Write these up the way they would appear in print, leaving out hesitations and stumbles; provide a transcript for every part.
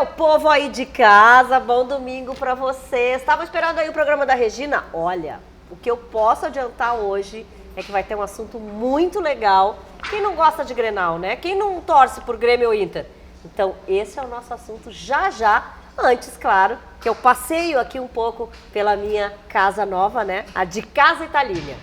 meu povo aí de casa, bom domingo pra vocês. Estava esperando aí o programa da Regina? Olha, o que eu posso adiantar hoje é que vai ter um assunto muito legal. Quem não gosta de Grenal, né? Quem não torce por Grêmio ou Inter? Então, esse é o nosso assunto já já. Antes, claro, que eu passeio aqui um pouco pela minha casa nova, né? A de Casa Italínia.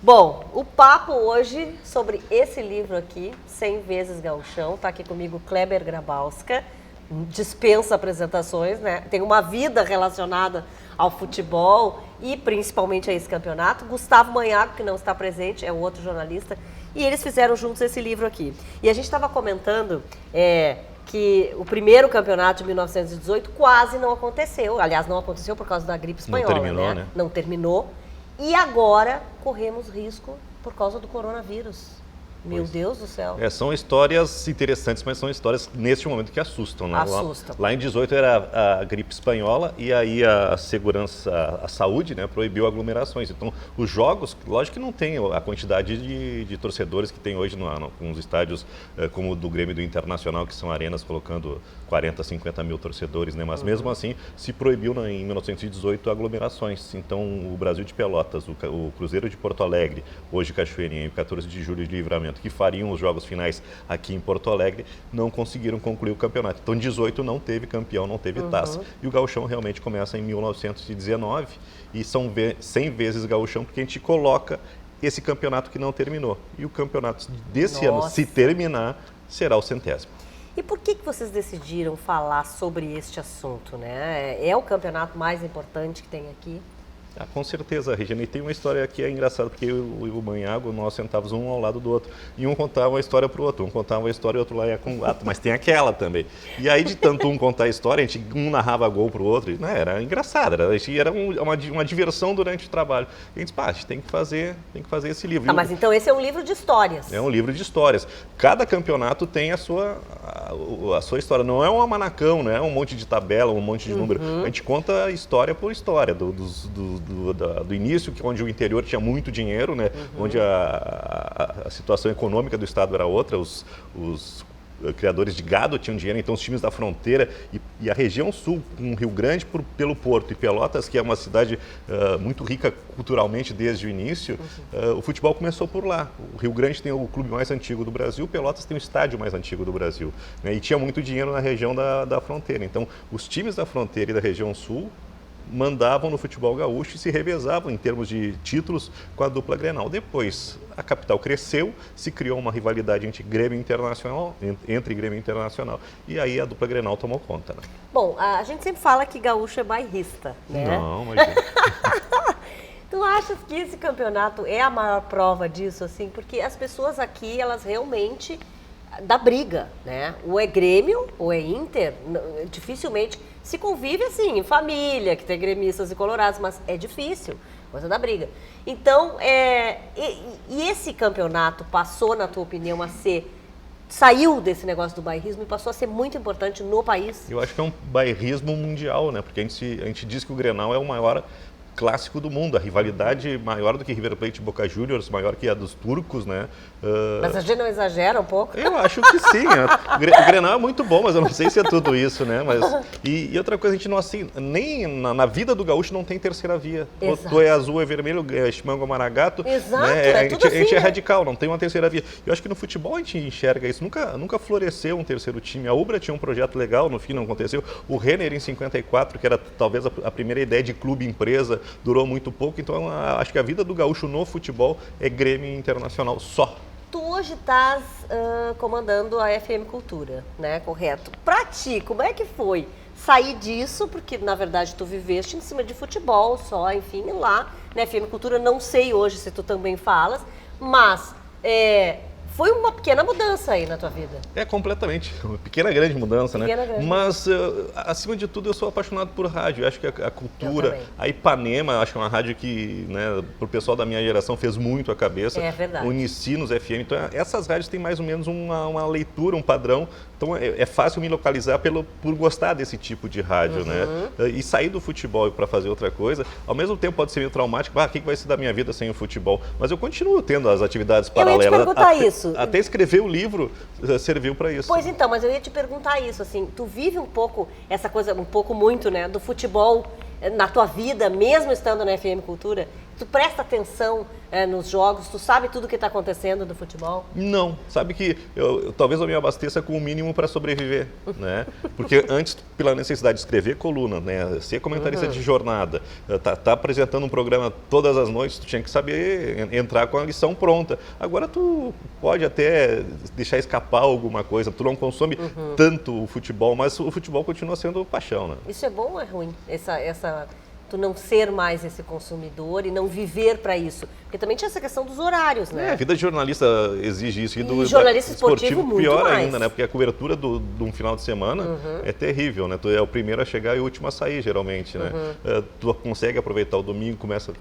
Bom, o papo hoje sobre esse livro aqui, 100 vezes Gauchão, tá aqui comigo Kleber Grabowska, dispensa apresentações, né? Tem uma vida relacionada ao futebol e principalmente a esse campeonato. Gustavo Manhago, que não está presente, é o outro jornalista, e eles fizeram juntos esse livro aqui. E a gente estava comentando que o primeiro campeonato de 1918 quase não aconteceu, aliás, não aconteceu por causa da gripe espanhola, não terminou, né? Não terminou. E agora corremos risco por causa do coronavírus. Meu Deus do céu. São histórias interessantes, mas são histórias neste momento que assustam, né? Assustam. Lá em 18 era a gripe espanhola e aí a segurança, a saúde, né, proibiu aglomerações. Então, os jogos, lógico que não tem a quantidade de torcedores que tem hoje com os estádios como o do Grêmio e do Internacional, que são arenas colocando 40, 50 mil torcedores, né? Mas mesmo assim, se proibiu em 1918 aglomerações. Então, o Brasil de Pelotas, o Cruzeiro de Porto Alegre, hoje Cachoeirinha e o 14 de julho de Livramento, que fariam os jogos finais aqui em Porto Alegre, não conseguiram concluir o campeonato. Então, 18 não teve campeão, não teve taça. E o Gauchão realmente começa em 1919 e são 100 vezes Gauchão, porque a gente coloca esse campeonato que não terminou. E o campeonato desse ano, se terminar, será o 100º. E por que vocês decidiram falar sobre este assunto, né? É o campeonato mais importante que tem aqui? Com certeza, Regina. E tem uma história que é engraçada, porque eu e o Manhago, nós sentávamos um ao lado do outro. E um contava uma história para o outro. Um contava uma história e o outro lá ia com o gato. Mas tem aquela também. E aí, de tanto um contar a história, um narrava gol para o outro. E, né, era engraçado. Era uma diversão durante o trabalho. E a gente disse, a gente tem que fazer esse livro. Mas então esse é um livro de histórias. É um livro de histórias. Cada campeonato tem a sua história. Não é um almanacão, não é um monte de tabela, um monte de número. A gente conta história por história. Do início, onde o interior tinha muito dinheiro, né? Onde a situação econômica do estado era outra, os criadores de gado tinham dinheiro, então os times da fronteira e a região sul, com Rio Grande pelo Porto e Pelotas, que é uma cidade muito rica culturalmente desde o início, o futebol começou por lá. O Rio Grande tem o clube mais antigo do Brasil, Pelotas tem o estádio mais antigo do Brasil, né? E tinha muito dinheiro na região da fronteira. Então, os times da fronteira e da região sul mandavam no futebol gaúcho e se revezavam em termos de títulos com a dupla Grenal. Depois, a capital cresceu, se criou uma rivalidade entre Grêmio Internacional, e aí a dupla Grenal tomou conta, né? Bom, a gente sempre fala que gaúcho é bairrista, né? Não, mas... Tu achas que esse campeonato é a maior prova disso, assim? Porque as pessoas aqui, elas realmente dá briga, né? Ou é Grêmio, ou é Inter, dificilmente se convive assim, em família, que tem gremistas e colorados, mas é difícil, coisa da briga. Então, e esse campeonato passou, na tua opinião, saiu desse negócio do bairrismo e passou a ser muito importante no país? Eu acho que é um bairrismo mundial, né? Porque a gente diz que o Grenal é o maior clássico do mundo, a rivalidade maior do que River Plate e Boca Juniors, maior que a dos turcos, né? Mas a gente não exagera um pouco? Eu acho que sim. O Grenal é muito bom, mas eu não sei se é tudo isso, né? E outra coisa, a gente não assim, nem na vida do gaúcho não tem terceira via. Ou é azul, é vermelho, é chimango, maragato. Exato, né? é tudo a gente assim, é radical, não tem uma terceira via. Eu acho que no futebol a gente enxerga isso. Nunca floresceu um terceiro time. A Ubra tinha um projeto legal, no fim não aconteceu. O Renner em 54, que era talvez a primeira ideia de clube-empresa, durou muito pouco. Então acho que a vida do gaúcho no futebol é Grêmio Internacional só. Tu hoje estás comandando a FM Cultura, né? Correto. Pra ti, como é que foi sair disso? Porque, na verdade, tu viveste em cima de futebol só, enfim, lá na FM Cultura. Não sei hoje se tu também falas, Mas foi uma pequena mudança aí na tua vida. Completamente. Uma pequena, grande mudança, Pequena, né? grande. Mas, acima de tudo, eu sou apaixonado por rádio. Eu acho que a cultura, a Ipanema, acho que é uma rádio que, né, pro pessoal da minha geração fez muito a cabeça. É verdade. Unicinos FM. Então, essas rádios têm mais ou menos uma leitura, um padrão. Então, é fácil me localizar por gostar desse tipo de rádio, né? E sair do futebol para fazer outra coisa, ao mesmo tempo pode ser meio traumático. O que vai ser da minha vida sem o futebol? Mas eu continuo tendo as atividades paralelas. Eu ia te perguntar isso. Até escrever o livro serviu para isso. Pois então, mas eu ia te perguntar isso, assim, tu vive um pouco essa coisa, um pouco muito, né, do futebol na tua vida, mesmo estando na FM Cultura? Tu presta atenção nos jogos, tu sabe tudo o que está acontecendo do futebol? Não, sabe que talvez eu me abasteça com o mínimo para sobreviver, né? Porque antes, pela necessidade de escrever coluna, né, ser comentarista de jornada, tá apresentando um programa todas as noites, tu tinha que saber entrar com a lição pronta. Agora tu pode até deixar escapar alguma coisa, tu não consome tanto o futebol, mas o futebol continua sendo paixão, né? Isso é bom ou é ruim? Tu não ser mais esse consumidor e não viver para isso. Porque também tinha essa questão dos horários, né? A vida de jornalista exige isso. E jornalista esportivo muito pior mais. ainda, né? Porque a cobertura de um final de semana é terrível, né? Tu é o primeiro a chegar e o último a sair, geralmente, né? Tu consegue aproveitar o domingo, começa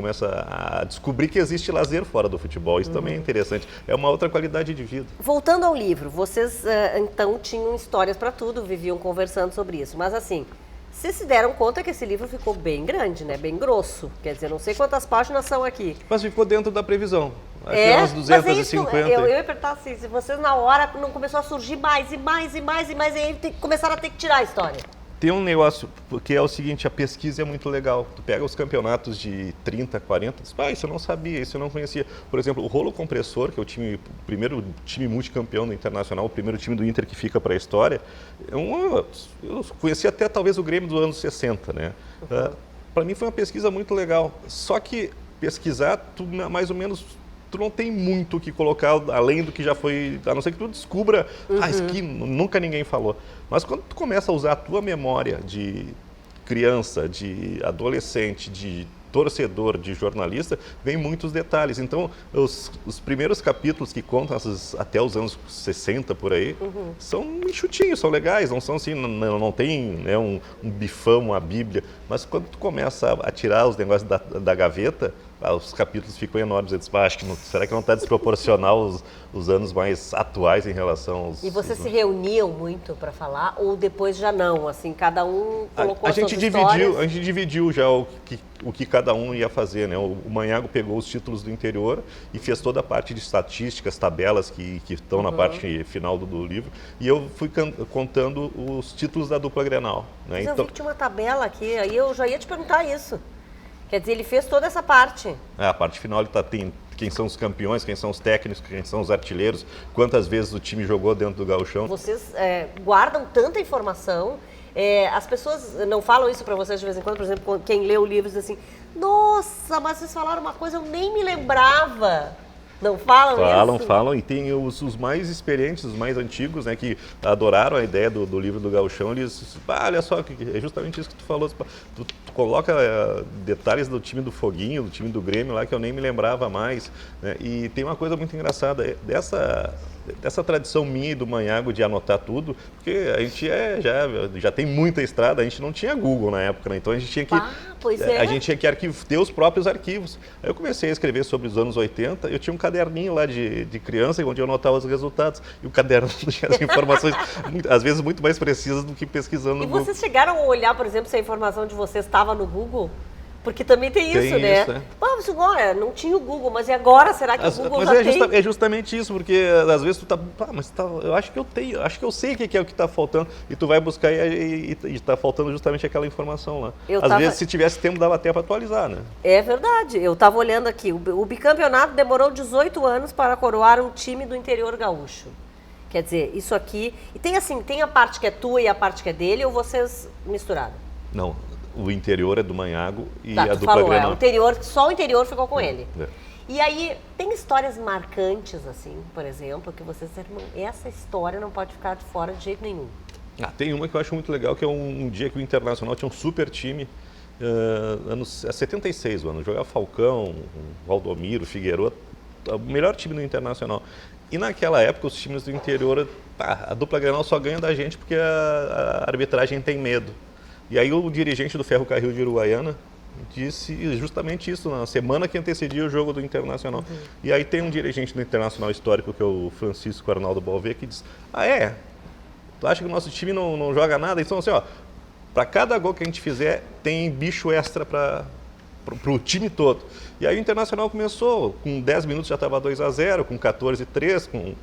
a descobrir que existe lazer fora do futebol. Isso também é interessante. É uma outra qualidade de vida. Voltando ao livro, vocês então tinham histórias para tudo, viviam conversando sobre isso. Mas assim, vocês se deram conta que esse livro ficou bem grande, né? Bem grosso. Quer dizer, não sei quantas páginas são aqui. Mas ficou dentro da previsão. Acho que umas 250. Mas eu ia perguntar assim, se vocês na hora não começou a surgir mais, e aí começaram a ter que tirar a história. Tem um negócio, porque é o seguinte, a pesquisa é muito legal. Tu pega os campeonatos de 30, 40, diz, isso eu não sabia, isso eu não conhecia. Por exemplo, o Rolo Compressor, que é o primeiro time multicampeão do Internacional, o primeiro time do Inter que fica para a história, eu conheci até talvez o Grêmio dos anos 60, né? Para mim foi uma pesquisa muito legal. Só que pesquisar, tu mais ou menos... Tu não tem muito o que colocar além do que já foi, a não ser que tu descubra, isso aqui nunca ninguém falou. Mas quando tu começa a usar a tua memória de criança, de adolescente, de torcedor, de jornalista, vem muitos detalhes. Então, os primeiros capítulos que contam até os anos 60 por aí, são enxutinhos, são legais, não são assim, não tem, né, um bifão, uma bíblia. Mas quando tu começa a tirar os negócios da gaveta, os capítulos ficam enormes. Eu disse, será que não está desproporcional os anos mais atuais em relação aos... E vocês se reuniam muito para falar ou depois já não? Assim, cada um colocou as suas histórias? A gente dividiu já o que cada um ia fazer, né? O Manhago pegou os títulos do interior e fez toda a parte de estatísticas, tabelas que estão na parte final do livro. E eu fui contando os títulos da dupla Grenal, né? Mas eu vi que tinha uma tabela aqui, aí eu já ia te perguntar isso. Quer dizer, ele fez toda essa parte. A parte final ele tem quem são os campeões, quem são os técnicos, quem são os artilheiros, quantas vezes o time jogou dentro do gauchão. Vocês guardam tanta informação, as pessoas não falam isso para vocês de vez em quando, por exemplo, quem lê o livro diz assim, nossa, mas vocês falaram uma coisa, eu nem me lembrava. Não falam isso? Falam, e tem os mais experientes, os mais antigos, né, que adoraram a ideia do livro do gauchão, eles, olha só, é justamente isso que tu falou, tu coloca detalhes do time do Foguinho, do time do Grêmio lá, que eu nem me lembrava mais, né, e tem uma coisa muito engraçada, dessa tradição minha e do Manhago de anotar tudo, porque a gente já tem muita estrada, a gente não tinha Google na época, né, então a gente tinha que... A gente tinha que ter os próprios arquivos. Aí eu comecei a escrever sobre os anos 80, eu tinha um caderninho lá de criança, onde eu anotava os resultados, e o caderno tinha as informações, às vezes, muito mais precisas do que pesquisando no Google. E vocês chegaram a olhar, por exemplo, se a informação de vocês estava no Google? Porque também tem isso, né? Isso, agora, não tinha o Google, mas e agora? Será que o Google já tem? É justamente isso, porque às vezes tu eu acho que eu tenho, acho que eu sei o que é o que está faltando, e tu vai buscar e está faltando justamente aquela informação lá. Às vezes, se tivesse tempo, dava até para atualizar, né? É verdade, eu estava olhando aqui, o bicampeonato demorou 18 anos para coroar um time do interior gaúcho. Quer dizer, isso aqui... E tem a parte que é tua e a parte que é dele, ou vocês misturaram? Não. O interior é do Manhago e a dupla Grenal. Só o interior ficou com ele. E aí, tem histórias marcantes, assim, por exemplo, que vocês disseram, essa história não pode ficar de fora de jeito nenhum. Tem uma que eu acho muito legal, que é um dia que o Internacional tinha um super time, anos 76, jogava Falcão, Valdomiro, Figueiredo, o melhor time do Internacional. E naquela época, os times do interior, a dupla Grenal só ganha da gente porque a arbitragem tem medo. E aí o dirigente do Ferrocarril de Uruguaiana disse justamente isso na semana que antecedia o jogo do Internacional. E aí tem um dirigente do Internacional histórico, que é o Francisco Arnaldo Balvê, que diz: tu acha que o nosso time não joga nada? Então assim, para cada gol que a gente fizer, tem bicho extra para o time todo. E aí o Internacional começou, com 10 minutos já estava 2-0, com 14-3,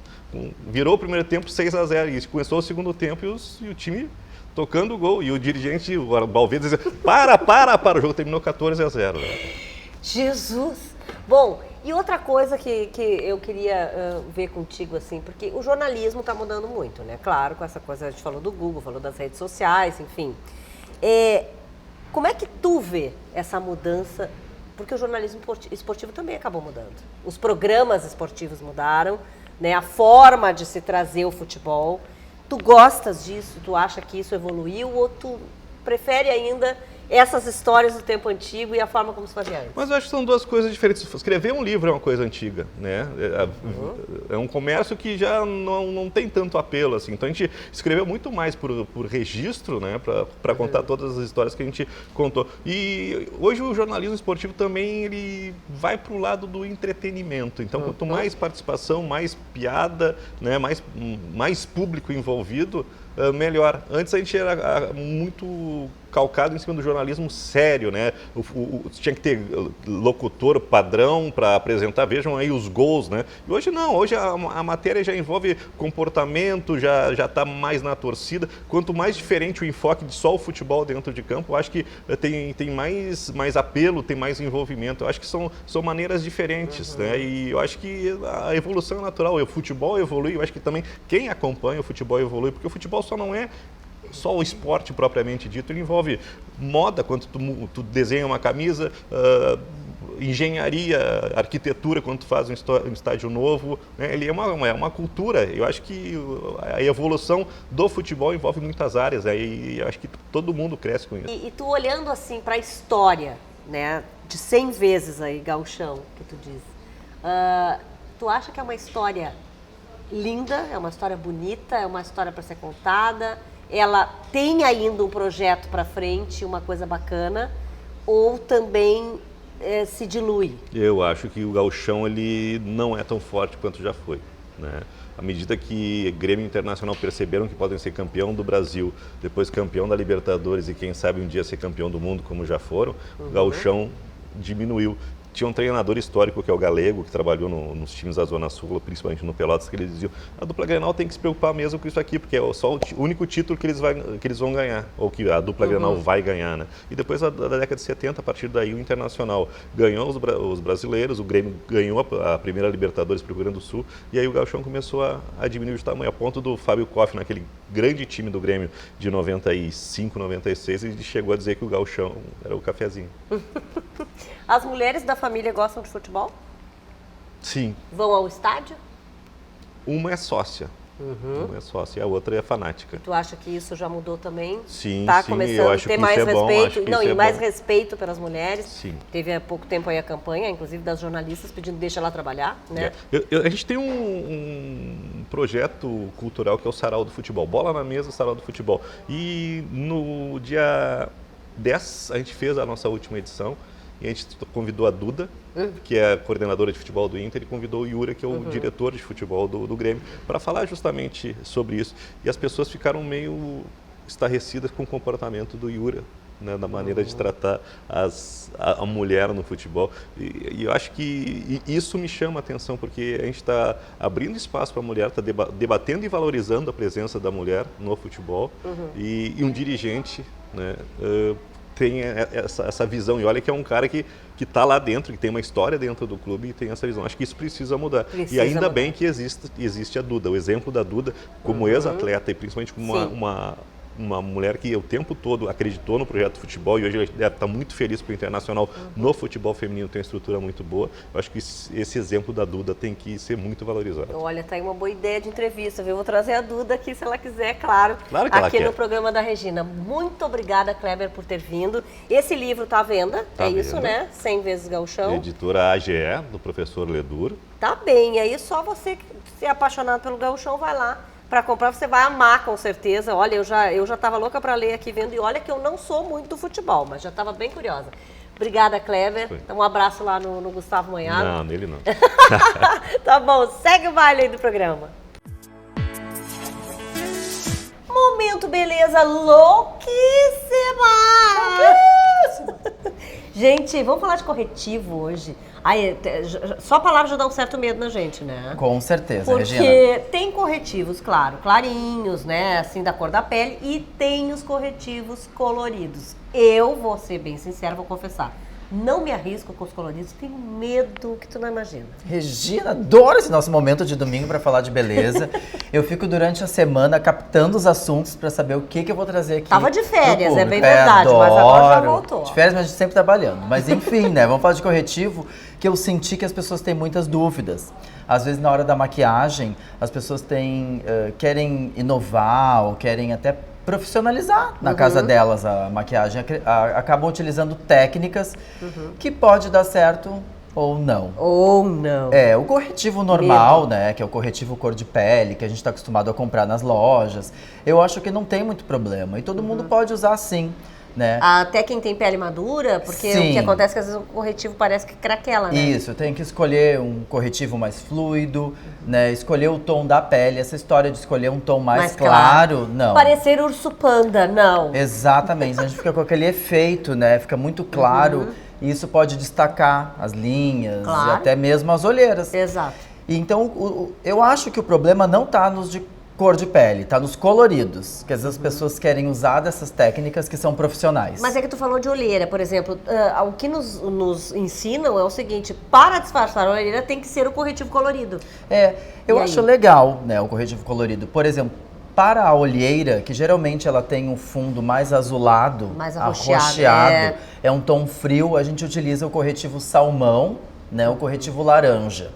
virou o primeiro tempo 6-0, e começou o segundo tempo e o time tocando o gol, e o dirigente, o Balvê, dizia: para, o jogo terminou 14-0. Né? Jesus! Bom, e outra coisa que eu queria ver contigo, assim, porque o jornalismo está mudando muito, né? Claro, com essa coisa, a gente falou do Google, falou das redes sociais, enfim. Como é que tu vê essa mudança? Porque o jornalismo esportivo também acabou mudando. Os programas esportivos mudaram, né? A forma de se trazer o futebol. Tu gostas disso? Tu acha que isso evoluiu? Ou tu prefere ainda essas histórias do tempo antigo e a forma como se fazia antes? Mas eu acho que são duas coisas diferentes. Escrever um livro é uma coisa antiga, né? É um comércio que já não tem tanto apelo, assim. Então a gente escreveu muito mais por registro, né? Para contar todas as histórias que a gente contou. E hoje o jornalismo esportivo também ele vai para o lado do entretenimento. Então quanto mais participação, mais piada, né? Mais público envolvido, melhor. Antes a gente era muito calcado em cima do jornalismo sério, né? Tinha que ter locutor padrão para apresentar, vejam aí os gols, né? E hoje não, hoje a matéria já envolve comportamento, já está mais na torcida. Quanto mais diferente o enfoque de só o futebol dentro de campo, eu acho que tem mais apelo, tem mais envolvimento. Eu acho que são maneiras diferentes, né? E eu acho que a evolução é natural. O futebol evolui, eu acho que também quem acompanha o futebol evolui, porque o futebol só não é só o esporte propriamente dito, ele envolve moda, quando tu desenha uma camisa, engenharia, arquitetura, quando tu faz um estádio novo, né? Ele é uma cultura. Eu acho que a evolução do futebol envolve muitas áreas, né? E eu acho que todo mundo cresce com isso. E tu olhando assim para a história, né, de 100 vezes aí, gauchão, que tu diz, tu acha que é uma história linda, é uma história bonita, é uma história para ser contada? Ela tem ainda um projeto para frente, uma coisa bacana, ou também se dilui? Eu acho que o gauchão ele não é tão forte quanto já foi, né? À medida que Grêmio e Internacional perceberam que podem ser campeão do Brasil, depois campeão da Libertadores e quem sabe um dia ser campeão do mundo, como já foram, o gauchão diminuiu. Tinha um treinador histórico, que é o Galego, que trabalhou nos times da Zona Sul, principalmente no Pelotas, que eles diziam: a dupla Grenal tem que se preocupar mesmo com isso aqui, porque é só o único título que eles vão ganhar, ou que a dupla Grenal vai ganhar, né? E depois da década de 70, a partir daí, o Internacional ganhou os brasileiros, o Grêmio ganhou a primeira Libertadores para o Rio Grande do Sul, e aí o gauchão começou a diminuir de tamanho, a ponto do Fábio Koff, naquele grande time do Grêmio de 95, 96, ele chegou a dizer que o gauchão era o cafezinho. As mulheres da família gostam de futebol? Sim. Vão ao estádio? Uma é sócia. Uma é sócia e a outra é fanática. Tu acha que isso já mudou também? Sim, tá sim, começando eu a acho ter que mais isso é bom, respeito. acho que Não, isso e é mais bom. respeito pelas mulheres. Sim. Teve há pouco tempo aí a campanha, inclusive das jornalistas, pedindo deixa ela trabalhar, né? A gente tem um projeto cultural que é o Sarau do Futebol. Bola na mesa, Sarau do Futebol. E no dia 10 a gente fez a nossa última edição. E a gente convidou a Duda, que é a coordenadora de futebol do Inter, e convidou o Yura, que é o diretor de futebol do Grêmio, para falar justamente sobre isso. E as pessoas ficaram meio estarrecidas com o comportamento do Yura, né, da maneira de tratar a mulher no futebol. E eu acho que isso me chama a atenção, porque a gente está abrindo espaço para a mulher, está debatendo e valorizando a presença da mulher no futebol, e um dirigente, né, tem essa visão. E olha que é um cara que está lá dentro, que tem uma história dentro do clube e tem essa visão. Acho que isso precisa mudar. E ainda bem que existe a Duda. O exemplo da Duda como ex-atleta e principalmente como uma mulher que o tempo todo acreditou no projeto de futebol e hoje ela deve estar muito feliz com o Internacional no futebol feminino, tem uma estrutura muito boa. Eu acho que esse exemplo da Duda tem que ser muito valorizado. Olha, tá aí uma boa ideia de entrevista, viu? Vou trazer a Duda aqui, se ela quiser, claro Claro que ela aqui quer. no programa da Regina. Muito obrigada, Kleber, por ter vindo. Esse livro tá à venda, Tá à isso, venda. né? 100 vezes Gauchão. Editora AGE, do professor Ledur. Tá bem, aí só você que se é apaixonado pelo Gauchão vai lá para comprar, você vai amar com certeza. Olha, eu já estava louca para ler aqui vendo, e olha que eu não sou muito do futebol, mas já estava bem curiosa. Obrigada, Kleber. Então, um abraço lá no Gustavo Manhado. Não, nele não. Tá bom, segue o baile aí do programa. Momento beleza louquíssima! Gente, vamos falar de corretivo hoje. Ai, só a palavra já dá um certo medo na gente, né? Com certeza, Porque Regina. tem corretivos, claro, clarinhos, né, assim, da cor da pele, e tem os corretivos coloridos. Eu vou ser bem sincera, vou confessar, não me arrisco com os coloridos, tenho medo que tu não imagina. Regina, adoro esse nosso momento de domingo para falar de beleza. Eu fico durante a semana captando os assuntos para saber o que eu vou trazer aqui. Tava de férias, pro é bem público. verdade, mas agora já Adoro. voltou. De férias, mas a gente sempre trabalhando. Mas enfim, né, vamos falar de corretivo, que eu senti que as pessoas têm muitas dúvidas. Às vezes, na hora da maquiagem, as pessoas querem inovar ou querem até profissionalizar na casa delas a maquiagem. Acabam utilizando técnicas que pode dar certo ou não. Ou não. O corretivo normal, né, que é o corretivo cor de pele, que a gente está acostumado a comprar nas lojas, eu acho que não tem muito problema. E todo mundo pode usar sim, né? Até quem tem pele madura, porque Sim. o que acontece é que às vezes o corretivo parece que craquela, né? Isso, tem que escolher um corretivo mais fluido, né? Escolher o tom da pele. Essa história de escolher um tom mais claro, não. Parecer urso panda, não. Exatamente, a gente fica com aquele efeito, né? Fica muito claro e isso pode destacar as linhas Claro. e até mesmo as olheiras. Exato. E então, eu acho que o problema não está nos de cor de pele, tá nos coloridos, que às vezes as pessoas querem usar dessas técnicas que são profissionais. Mas é que tu falou de olheira, por exemplo, o que nos ensinam é o seguinte, para disfarçar a olheira tem que ser o corretivo colorido. Eu E acho aí? legal, né, o corretivo colorido. Por exemplo, para a olheira, que geralmente ela tem um fundo mais azulado, Mais arroxeado, é um tom frio, a gente utiliza o corretivo salmão, né, o corretivo laranja.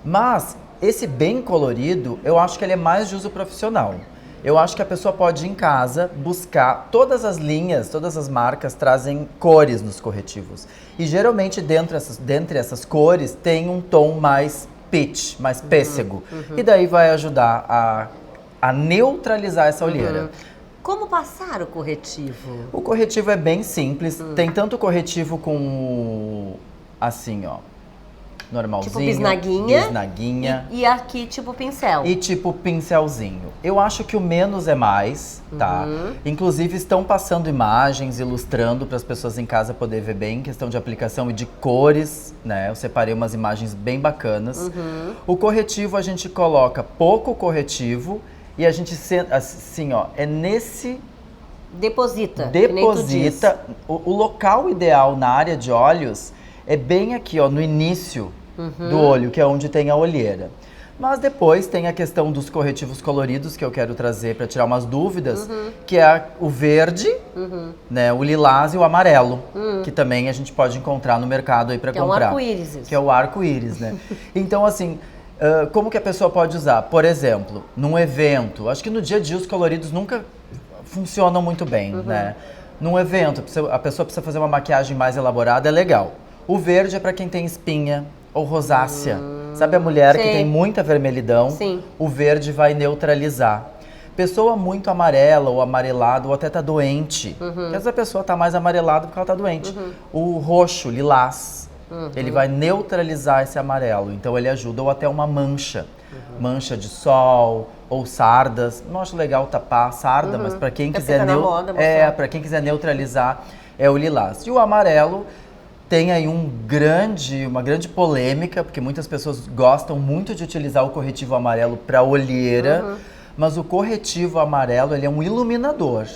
Mas esse bem colorido, eu acho que ele é mais de uso profissional. Eu acho que a pessoa pode ir em casa buscar todas as linhas, todas as marcas trazem cores nos corretivos. E geralmente dentre essas cores tem um tom mais peach, mais pêssego. E daí vai ajudar a neutralizar essa olheira. Como passar o corretivo? O corretivo é bem simples. Tem tanto corretivo com assim, ó, normalzinho. Tipo bisnaguinha. Bisnaguinha. E aqui, tipo pincel. E tipo pincelzinho. Eu acho que o menos é mais, tá? Inclusive estão passando imagens, ilustrando para as pessoas em casa poder ver bem, questão de aplicação e de cores, né? Eu separei umas imagens bem bacanas. O corretivo a gente coloca pouco corretivo e a gente, assim, ó, é nesse... Deposita. que nem tu diz. Deposita. O local ideal na área de olhos é bem aqui, ó, no início do olho, que é onde tem a olheira. Mas depois tem a questão dos corretivos coloridos, que eu quero trazer para tirar umas dúvidas, que é o verde, né, o lilás e o amarelo, que também a gente pode encontrar no mercado aí para comprar. Que é um arco-íris. Que é o arco-íris, né? Então, assim, como que a pessoa pode usar? Por exemplo, num evento, acho que no dia a dia os coloridos nunca funcionam muito bem, né? Num evento, a pessoa precisa fazer uma maquiagem mais elaborada, é legal. O verde é para quem tem espinha ou rosácea. Sabe a mulher que Sim. tem muita vermelhidão? Sim. O verde vai neutralizar. Pessoa muito amarela ou amarelada ou até tá doente. Às vezes a pessoa tá mais amarelada porque ela tá doente. O roxo, lilás, ele vai neutralizar esse amarelo. Então ele ajuda, ou até uma mancha. Mancha de sol ou sardas. Não acho legal tapar sarda, mas para quem quiser fica na moda, mostrar. para quem quiser neutralizar é o lilás. E o amarelo tem aí uma grande polêmica, porque muitas pessoas gostam muito de utilizar o corretivo amarelo para olheira, mas o corretivo amarelo ele é um iluminador.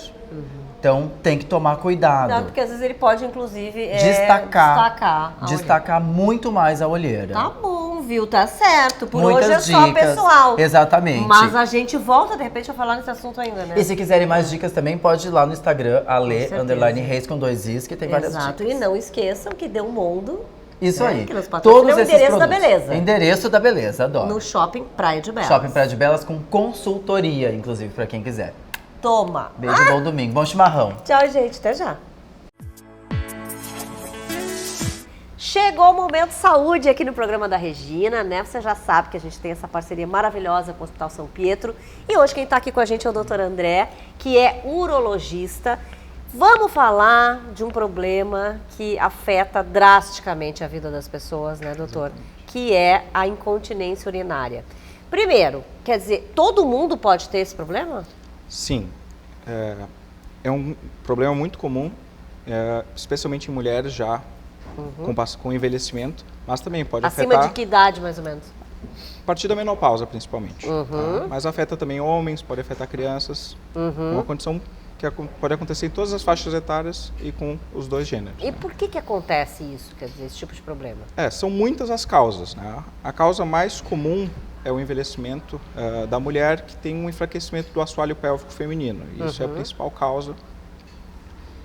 Então tem que tomar cuidado. Não, porque às vezes ele pode, inclusive, Destacar a olheira. muito mais a olheira. Tá bom, não viu, tá certo. Por Muitas hoje é só dicas. pessoal. Exatamente. Mas a gente volta, de repente, a falar nesse assunto ainda, né? E se quiserem mais dicas também, pode ir lá no Instagram, certeza. _Reis com 2 Is, que tem várias Exato. dicas. E não esqueçam que deu um mundo. Isso né, aí. que nos patrocina. Todos É o esses endereço da produtos. beleza. Endereço da beleza, adoro. No Shopping Praia de Belas. Shopping Praia de Belas com consultoria, inclusive, pra quem quiser. Toma. Beijo, bom domingo, bom chimarrão. Tchau, gente. Até já. Chegou o Momento Saúde aqui no programa da Regina, né? Você já sabe que a gente tem essa parceria maravilhosa com o Hospital São Pietro. E hoje quem está aqui com a gente é o Dr. André, que é urologista. Vamos falar de um problema que afeta drasticamente a vida das pessoas, né, doutor? Que é a incontinência urinária. Primeiro, quer dizer, todo mundo pode ter esse problema? Sim. É um problema muito comum, especialmente em mulheres já com envelhecimento, mas também pode Acima afetar de que idade, mais ou menos? a partir da menopausa, principalmente. Tá? Mas afeta também homens, pode afetar crianças. Uma condição que pode acontecer em todas as faixas etárias e com os dois gêneros. E por que acontece isso, quer dizer, esse tipo de problema? São muitas as causas, né? A causa mais comum é o envelhecimento da mulher que tem um enfraquecimento do assoalho pélvico feminino. Isso é a principal causa.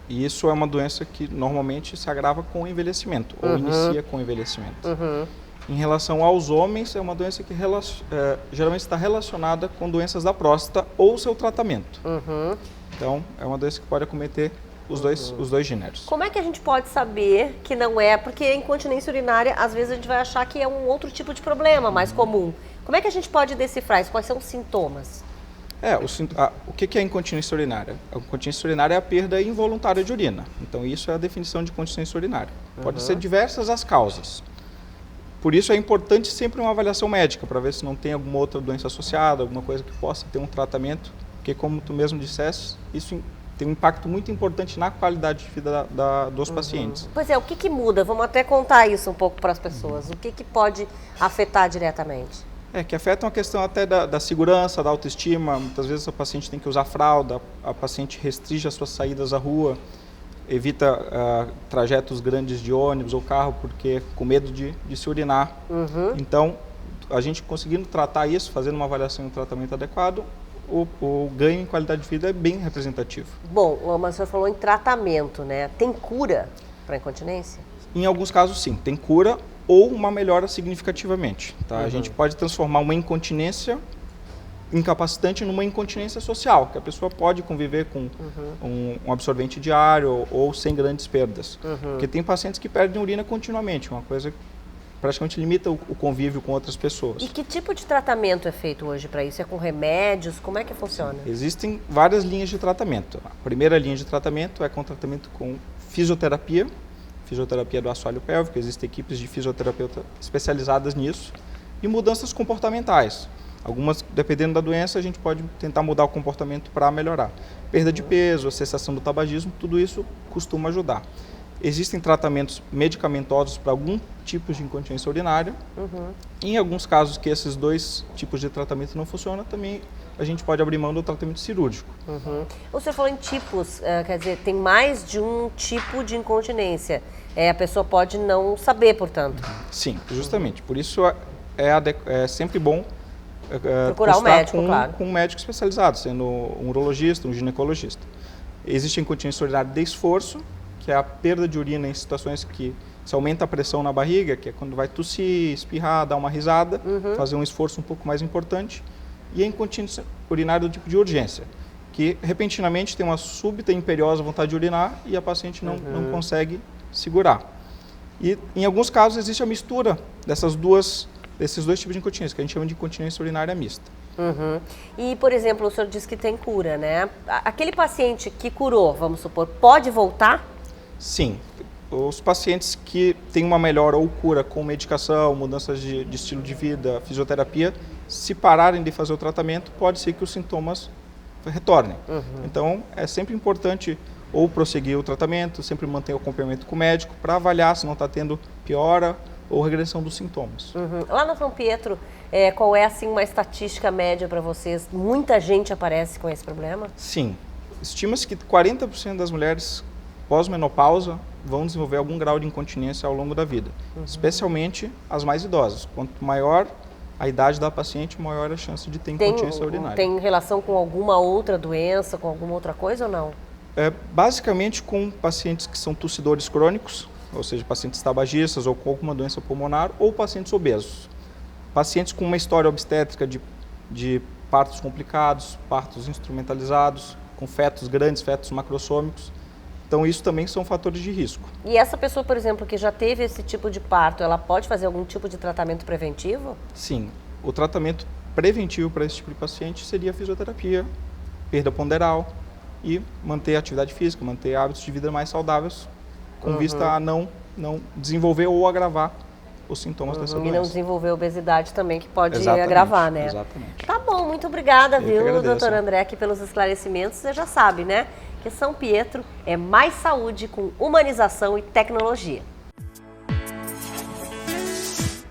E isso é uma doença que normalmente se agrava com o envelhecimento, ou inicia com o envelhecimento. Em relação aos homens, é uma doença que geralmente está relacionada com doenças da próstata ou seu tratamento. Então, é uma doença que pode acometer os dois gêneros. Como é que a gente pode saber que não é? Porque a incontinência urinária, às vezes a gente vai achar que é um outro tipo de problema mais comum. Como é que a gente pode decifrar isso? Quais são os sintomas? O que é a incontinência urinária? A incontinência urinária é a perda involuntária de urina. Então, isso é a definição de incontinência urinária. Pode ser diversas as causas. Por isso, é importante sempre uma avaliação médica, para ver se não tem alguma outra doença associada, alguma coisa que possa ter um tratamento. Porque, como tu mesmo disseste, isso tem um impacto muito importante na qualidade de vida dos pacientes. Pois é, o que muda? Vamos até contar isso um pouco para as pessoas. O que pode afetar diretamente? Que afeta uma questão até da segurança, da autoestima. Muitas vezes a paciente tem que usar fralda, a paciente restringe as suas saídas à rua, evita trajetos grandes de ônibus ou carro, porque com medo de se urinar. Então, a gente conseguindo tratar isso, fazendo uma avaliação e um tratamento adequado, o ganho em qualidade de vida é bem representativo. Bom, mas o senhor falou em tratamento, né? Tem cura para a incontinência? Em alguns casos, sim. Tem cura ou uma melhora significativamente. Tá? A gente pode transformar uma incontinência incapacitante numa incontinência social, que a pessoa pode conviver com um absorvente diário ou sem grandes perdas. Porque tem pacientes que perdem urina continuamente, uma coisa que praticamente limita o convívio com outras pessoas. E que tipo de tratamento é feito hoje para isso? É com remédios? Como é que funciona? Existem várias linhas de tratamento. A primeira linha de tratamento é com tratamento com fisioterapia do assoalho pélvico. Existem equipes de fisioterapeuta especializadas nisso. E mudanças comportamentais. Algumas, dependendo da doença, a gente pode tentar mudar o comportamento para melhorar. Perda de peso, a cessação do tabagismo, tudo isso costuma ajudar. Existem tratamentos medicamentosos para algum tipo de incontinência urinária. Em alguns casos que esses dois tipos de tratamento não funcionam, também a gente pode abrir mão do tratamento cirúrgico. O senhor falou em tipos, quer dizer, tem mais de um tipo de incontinência. A pessoa pode não saber, portanto. Sim, justamente. Por isso é sempre bom procurar um médico, claro. Com um médico especializado, sendo um urologista, um ginecologista. Existe a incontinência urinária de esforço, que é a perda de urina em situações que se aumenta a pressão na barriga, que é quando vai tossir, espirrar, dar uma risada, fazer um esforço um pouco mais importante. E a incontinência urinária do tipo de urgência, que repentinamente tem uma súbita e imperiosa vontade de urinar e a paciente não consegue segurar. E em alguns casos existe a mistura desses dois tipos de incontinência, que a gente chama de incontinência urinária mista. E, por exemplo, o senhor disse que tem cura, né? Aquele paciente que curou, vamos supor, pode voltar? Sim. Os pacientes que têm uma melhora ou cura com medicação, mudanças de estilo de vida, fisioterapia, se pararem de fazer o tratamento, pode ser que os sintomas retornem. Então, é sempre importante ou prosseguir o tratamento, sempre manter o acompanhamento com o médico para avaliar se não está tendo piora ou regressão dos sintomas. Lá no São Pietro, qual é assim uma estatística média para vocês? Muita gente aparece com esse problema? Sim. Estima-se que 40% das mulheres pós-menopausa vão desenvolver algum grau de incontinência ao longo da vida, especialmente as mais idosas. Quanto maior a idade da paciente, maior a chance de ter incontinência urinária. Tem relação com alguma outra doença, com alguma outra coisa ou não? Basicamente com pacientes que são tossidores crônicos, ou seja, pacientes tabagistas ou com alguma doença pulmonar, ou pacientes obesos. Pacientes com uma história obstétrica de partos complicados, partos instrumentalizados, com fetos grandes, fetos macrossômicos. Então, isso também são fatores de risco. E essa pessoa, por exemplo, que já teve esse tipo de parto, ela pode fazer algum tipo de tratamento preventivo? Sim. O tratamento preventivo para esse tipo de paciente seria a fisioterapia, perda ponderal e manter a atividade física, manter hábitos de vida mais saudáveis, com vista a não desenvolver ou agravar os sintomas dessa doença. E não desenvolver obesidade também, que pode Exatamente, agravar, né? Exatamente. Tá bom, muito obrigada, Eu que viu, agradeço. doutor André, aqui pelos esclarecimentos. Você já sabe, né? Que São Pietro é mais saúde com humanização e tecnologia.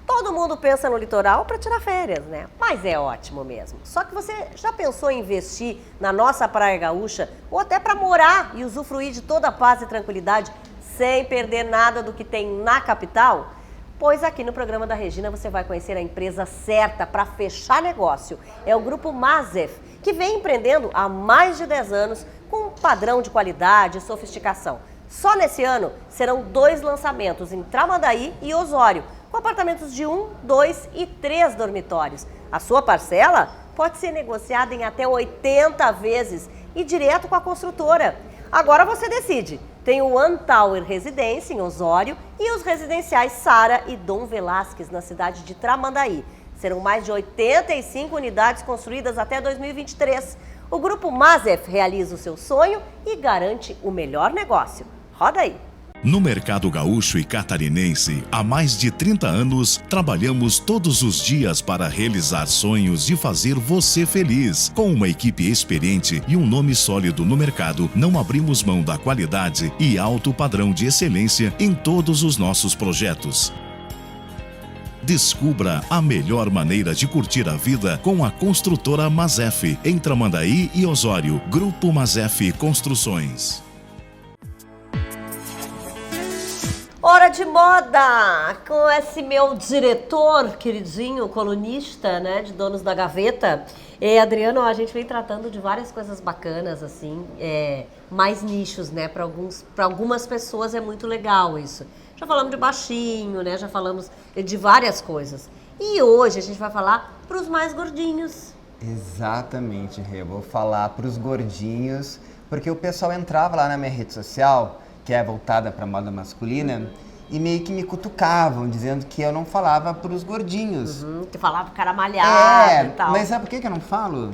Todo mundo pensa no litoral para tirar férias, né? Mas é ótimo mesmo. Só que você já pensou em investir na nossa Praia Gaúcha ou até para morar e usufruir de toda a paz e tranquilidade sem perder nada do que tem na capital? Pois aqui no programa da Regina você vai conhecer a empresa certa para fechar negócio. É o Grupo Mazef, que vem empreendendo há mais de 10 anos com um padrão de qualidade e sofisticação. Só nesse ano serão 2 lançamentos em Tramandaí e Osório, com apartamentos de 1, 2 e 3 dormitórios. A sua parcela pode ser negociada em até 80 vezes e direto com a construtora. Agora você decide. Tem o One Tower Residência em Osório e os residenciais Sara e Dom Velasquez na cidade de Tramandaí. Serão mais de 85 unidades construídas até 2023. O Grupo Mazef realiza o seu sonho e garante o melhor negócio. Roda aí! No mercado gaúcho e catarinense, há mais de 30 anos, trabalhamos todos os dias para realizar sonhos e fazer você feliz. Com uma equipe experiente e um nome sólido no mercado, não abrimos mão da qualidade e alto padrão de excelência em todos os nossos projetos. Descubra a melhor maneira de curtir a vida com a construtora Mazef, em Tramandaí e Osório. Grupo Mazef Construções. Hora de moda! Com esse meu diretor, queridinho, colunista, né, de Donos da Gaveta. Adriano, a gente vem tratando de várias coisas bacanas, assim, mais nichos, né, para algumas pessoas é muito legal isso. Já falamos de baixinho, né, já falamos de várias coisas. E hoje a gente vai falar para os mais gordinhos. Exatamente, Rê. Vou falar para os gordinhos, porque o pessoal entrava lá na minha rede social, que é voltada para moda masculina, e meio que me cutucavam, dizendo que eu não falava para os gordinhos. Que falava pro cara malhado e tal. Mas sabe por que eu não falo?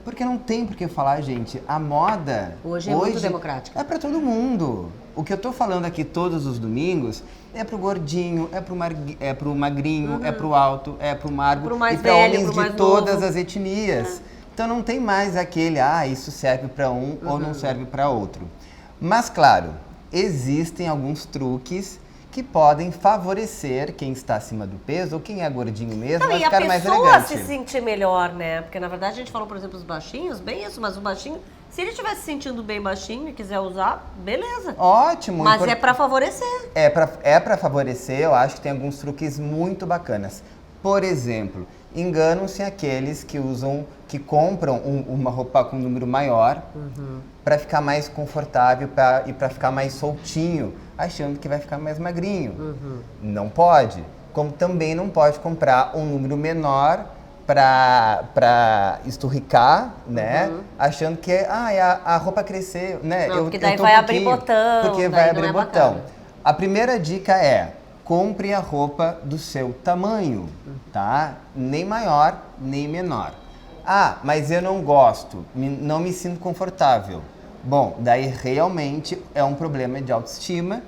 Porque não tem por que falar, gente. A moda Hoje é muito democrática. É para todo mundo. O que eu tô falando aqui todos os domingos é pro gordinho, é pro magrinho, é pro alto, é pro magro, Pro mais e para velho, homens pro mais de todas novo. as etnias. Então não tem mais aquele, isso serve para um ou não serve para outro. Mas claro, existem alguns truques que podem favorecer quem está acima do peso ou quem é gordinho mesmo a E a ficar mais pessoa elegante. se sentir melhor, né? Porque na verdade a gente falou, por exemplo, dos baixinhos, bem isso, mas o baixinho, se ele estiver se sentindo bem baixinho e quiser usar, beleza. Ótimo. Mas é pra favorecer. É pra favorecer, eu acho que tem alguns truques muito bacanas. Por exemplo, enganam-se aqueles que compram uma roupa com um número maior para ficar mais confortável e para ficar mais soltinho, achando que vai ficar mais magrinho. Não pode. Como também não pode comprar um número menor para esturricar, né? Achando que a roupa cresceu, né? Não, porque daí vai abrir botão. Porque vai abrir botão. A primeira dica é: compre a roupa do seu tamanho, tá? Nem maior, nem menor. Mas eu não gosto, não me sinto confortável. Bom, daí realmente é um problema de autoestima,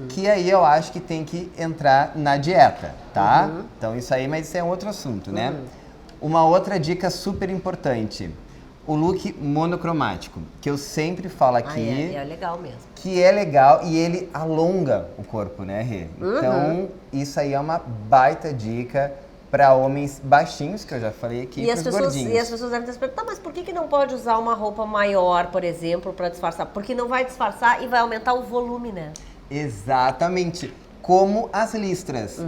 que aí eu acho que tem que entrar na dieta, tá? Então isso aí, mas isso é outro assunto, né? Uma outra dica super importante, o look monocromático, que eu sempre falo aqui. É legal mesmo. Que é legal e ele alonga o corpo, né, Rê? Então, isso aí é uma baita dica para homens baixinhos, que eu já falei aqui, E para os gordinhos. e as pessoas devem ter se perguntado, mas por que não pode usar uma roupa maior, por exemplo, para disfarçar? Porque não vai disfarçar e vai aumentar o volume, né? Exatamente. Como as listras.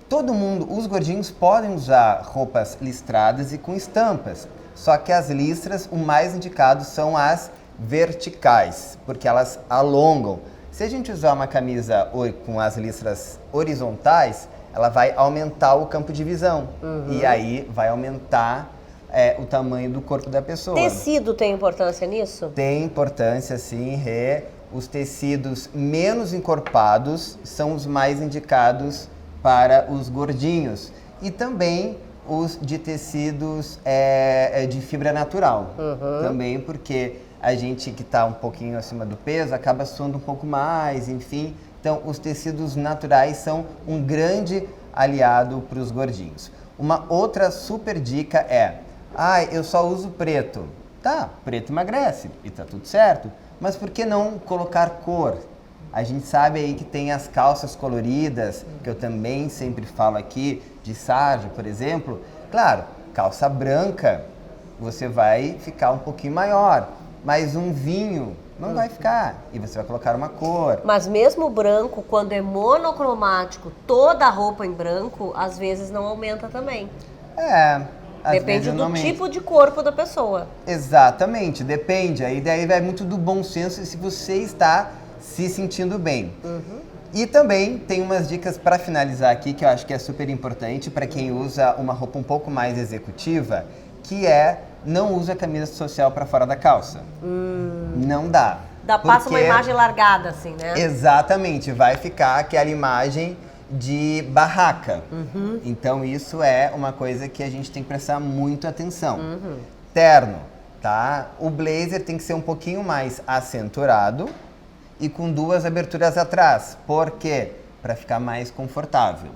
Todo mundo, os gordinhos podem usar roupas listradas e com estampas. Só que as listras, o mais indicado são as verticais, porque elas alongam. Se a gente usar uma camisa com as listras horizontais, ela vai aumentar o campo de visão. E aí vai aumentar o tamanho do corpo da pessoa. Tecido tem importância nisso? Tem importância, sim, Rê. Os tecidos menos encorpados são os mais indicados para os gordinhos. E também os de tecidos de fibra natural. Também porque a gente que está um pouquinho acima do peso acaba suando um pouco mais, enfim. Então, os tecidos naturais são um grande aliado para os gordinhos. Uma outra super dica é, eu só uso preto. Tá, preto emagrece e tá tudo certo. Mas por que não colocar cor? A gente sabe aí que tem as calças coloridas, que eu também sempre falo aqui, de sarja, por exemplo. Claro, calça branca, você vai ficar um pouquinho maior, mas um vinho não vai ficar. E você vai colocar uma cor. Mas mesmo o branco, quando é monocromático, toda a roupa em branco, às vezes não aumenta também. Depende do tipo de corpo da pessoa. Exatamente, depende. Aí daí vai muito do bom senso e se você está se sentindo bem. E também tem umas dicas para finalizar aqui que eu acho que é super importante para quem usa uma roupa um pouco mais executiva, que é não usa camisa social para fora da calça. Não dá. Passa uma imagem largada, assim, né? Exatamente, vai ficar aquela imagem de barraca. Então isso é uma coisa que a gente tem que prestar muito atenção. Terno, tá? O blazer tem que ser um pouquinho mais acinturado e com 2 aberturas atrás. Por quê? Para ficar mais confortável.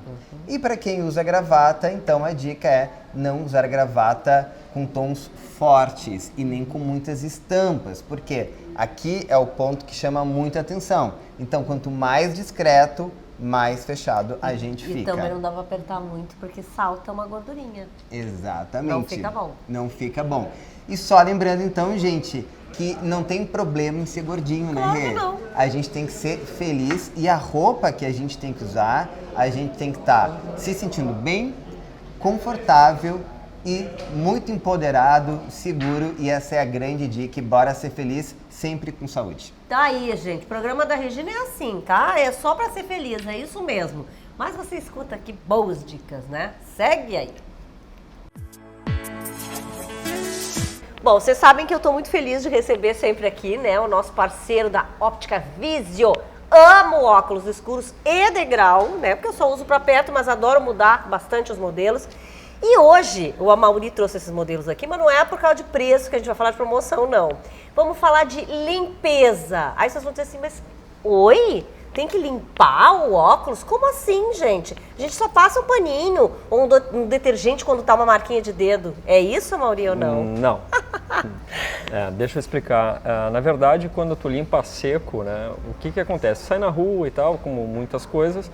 E para quem usa gravata, então a dica é não usar gravata com tons fortes e nem com muitas estampas, porque aqui é o ponto que chama muita atenção. Então, quanto mais discreto, mais fechado a gente fica. E também não dá pra apertar muito, porque salta uma gordurinha. Exatamente. Não fica bom. Não fica bom. E só lembrando então, gente, que não tem problema em ser gordinho, Claro né, Rê? não. A gente tem que ser feliz e a roupa que a gente tem que usar, a gente tem que estar se sentindo bem, confortável e muito empoderado, seguro. E essa é a grande dica. Bora ser feliz, sempre com saúde. Tá aí, gente. O programa da Regina é assim, tá? É só pra ser feliz, é isso mesmo. Mas você escuta aqui boas dicas, né? Segue aí. Bom, vocês sabem que eu tô muito feliz de receber sempre aqui, né, o nosso parceiro da Óptica Visio. Amo óculos escuros e de grau, né? Porque eu só uso pra perto, mas adoro mudar bastante os modelos. E hoje, o Amaury trouxe esses modelos aqui, mas não é por causa de preço que a gente vai falar de promoção, não. Vamos falar de limpeza. Aí vocês vão dizer assim, mas oi? Tem que limpar o óculos? Como assim, gente? A gente só passa um paninho ou um detergente quando tá uma marquinha de dedo. É isso, Amaury, ou não? Não. Deixa eu explicar. Na verdade, quando tu limpa a seco, né, o que acontece? Sai na rua e tal, como muitas coisas,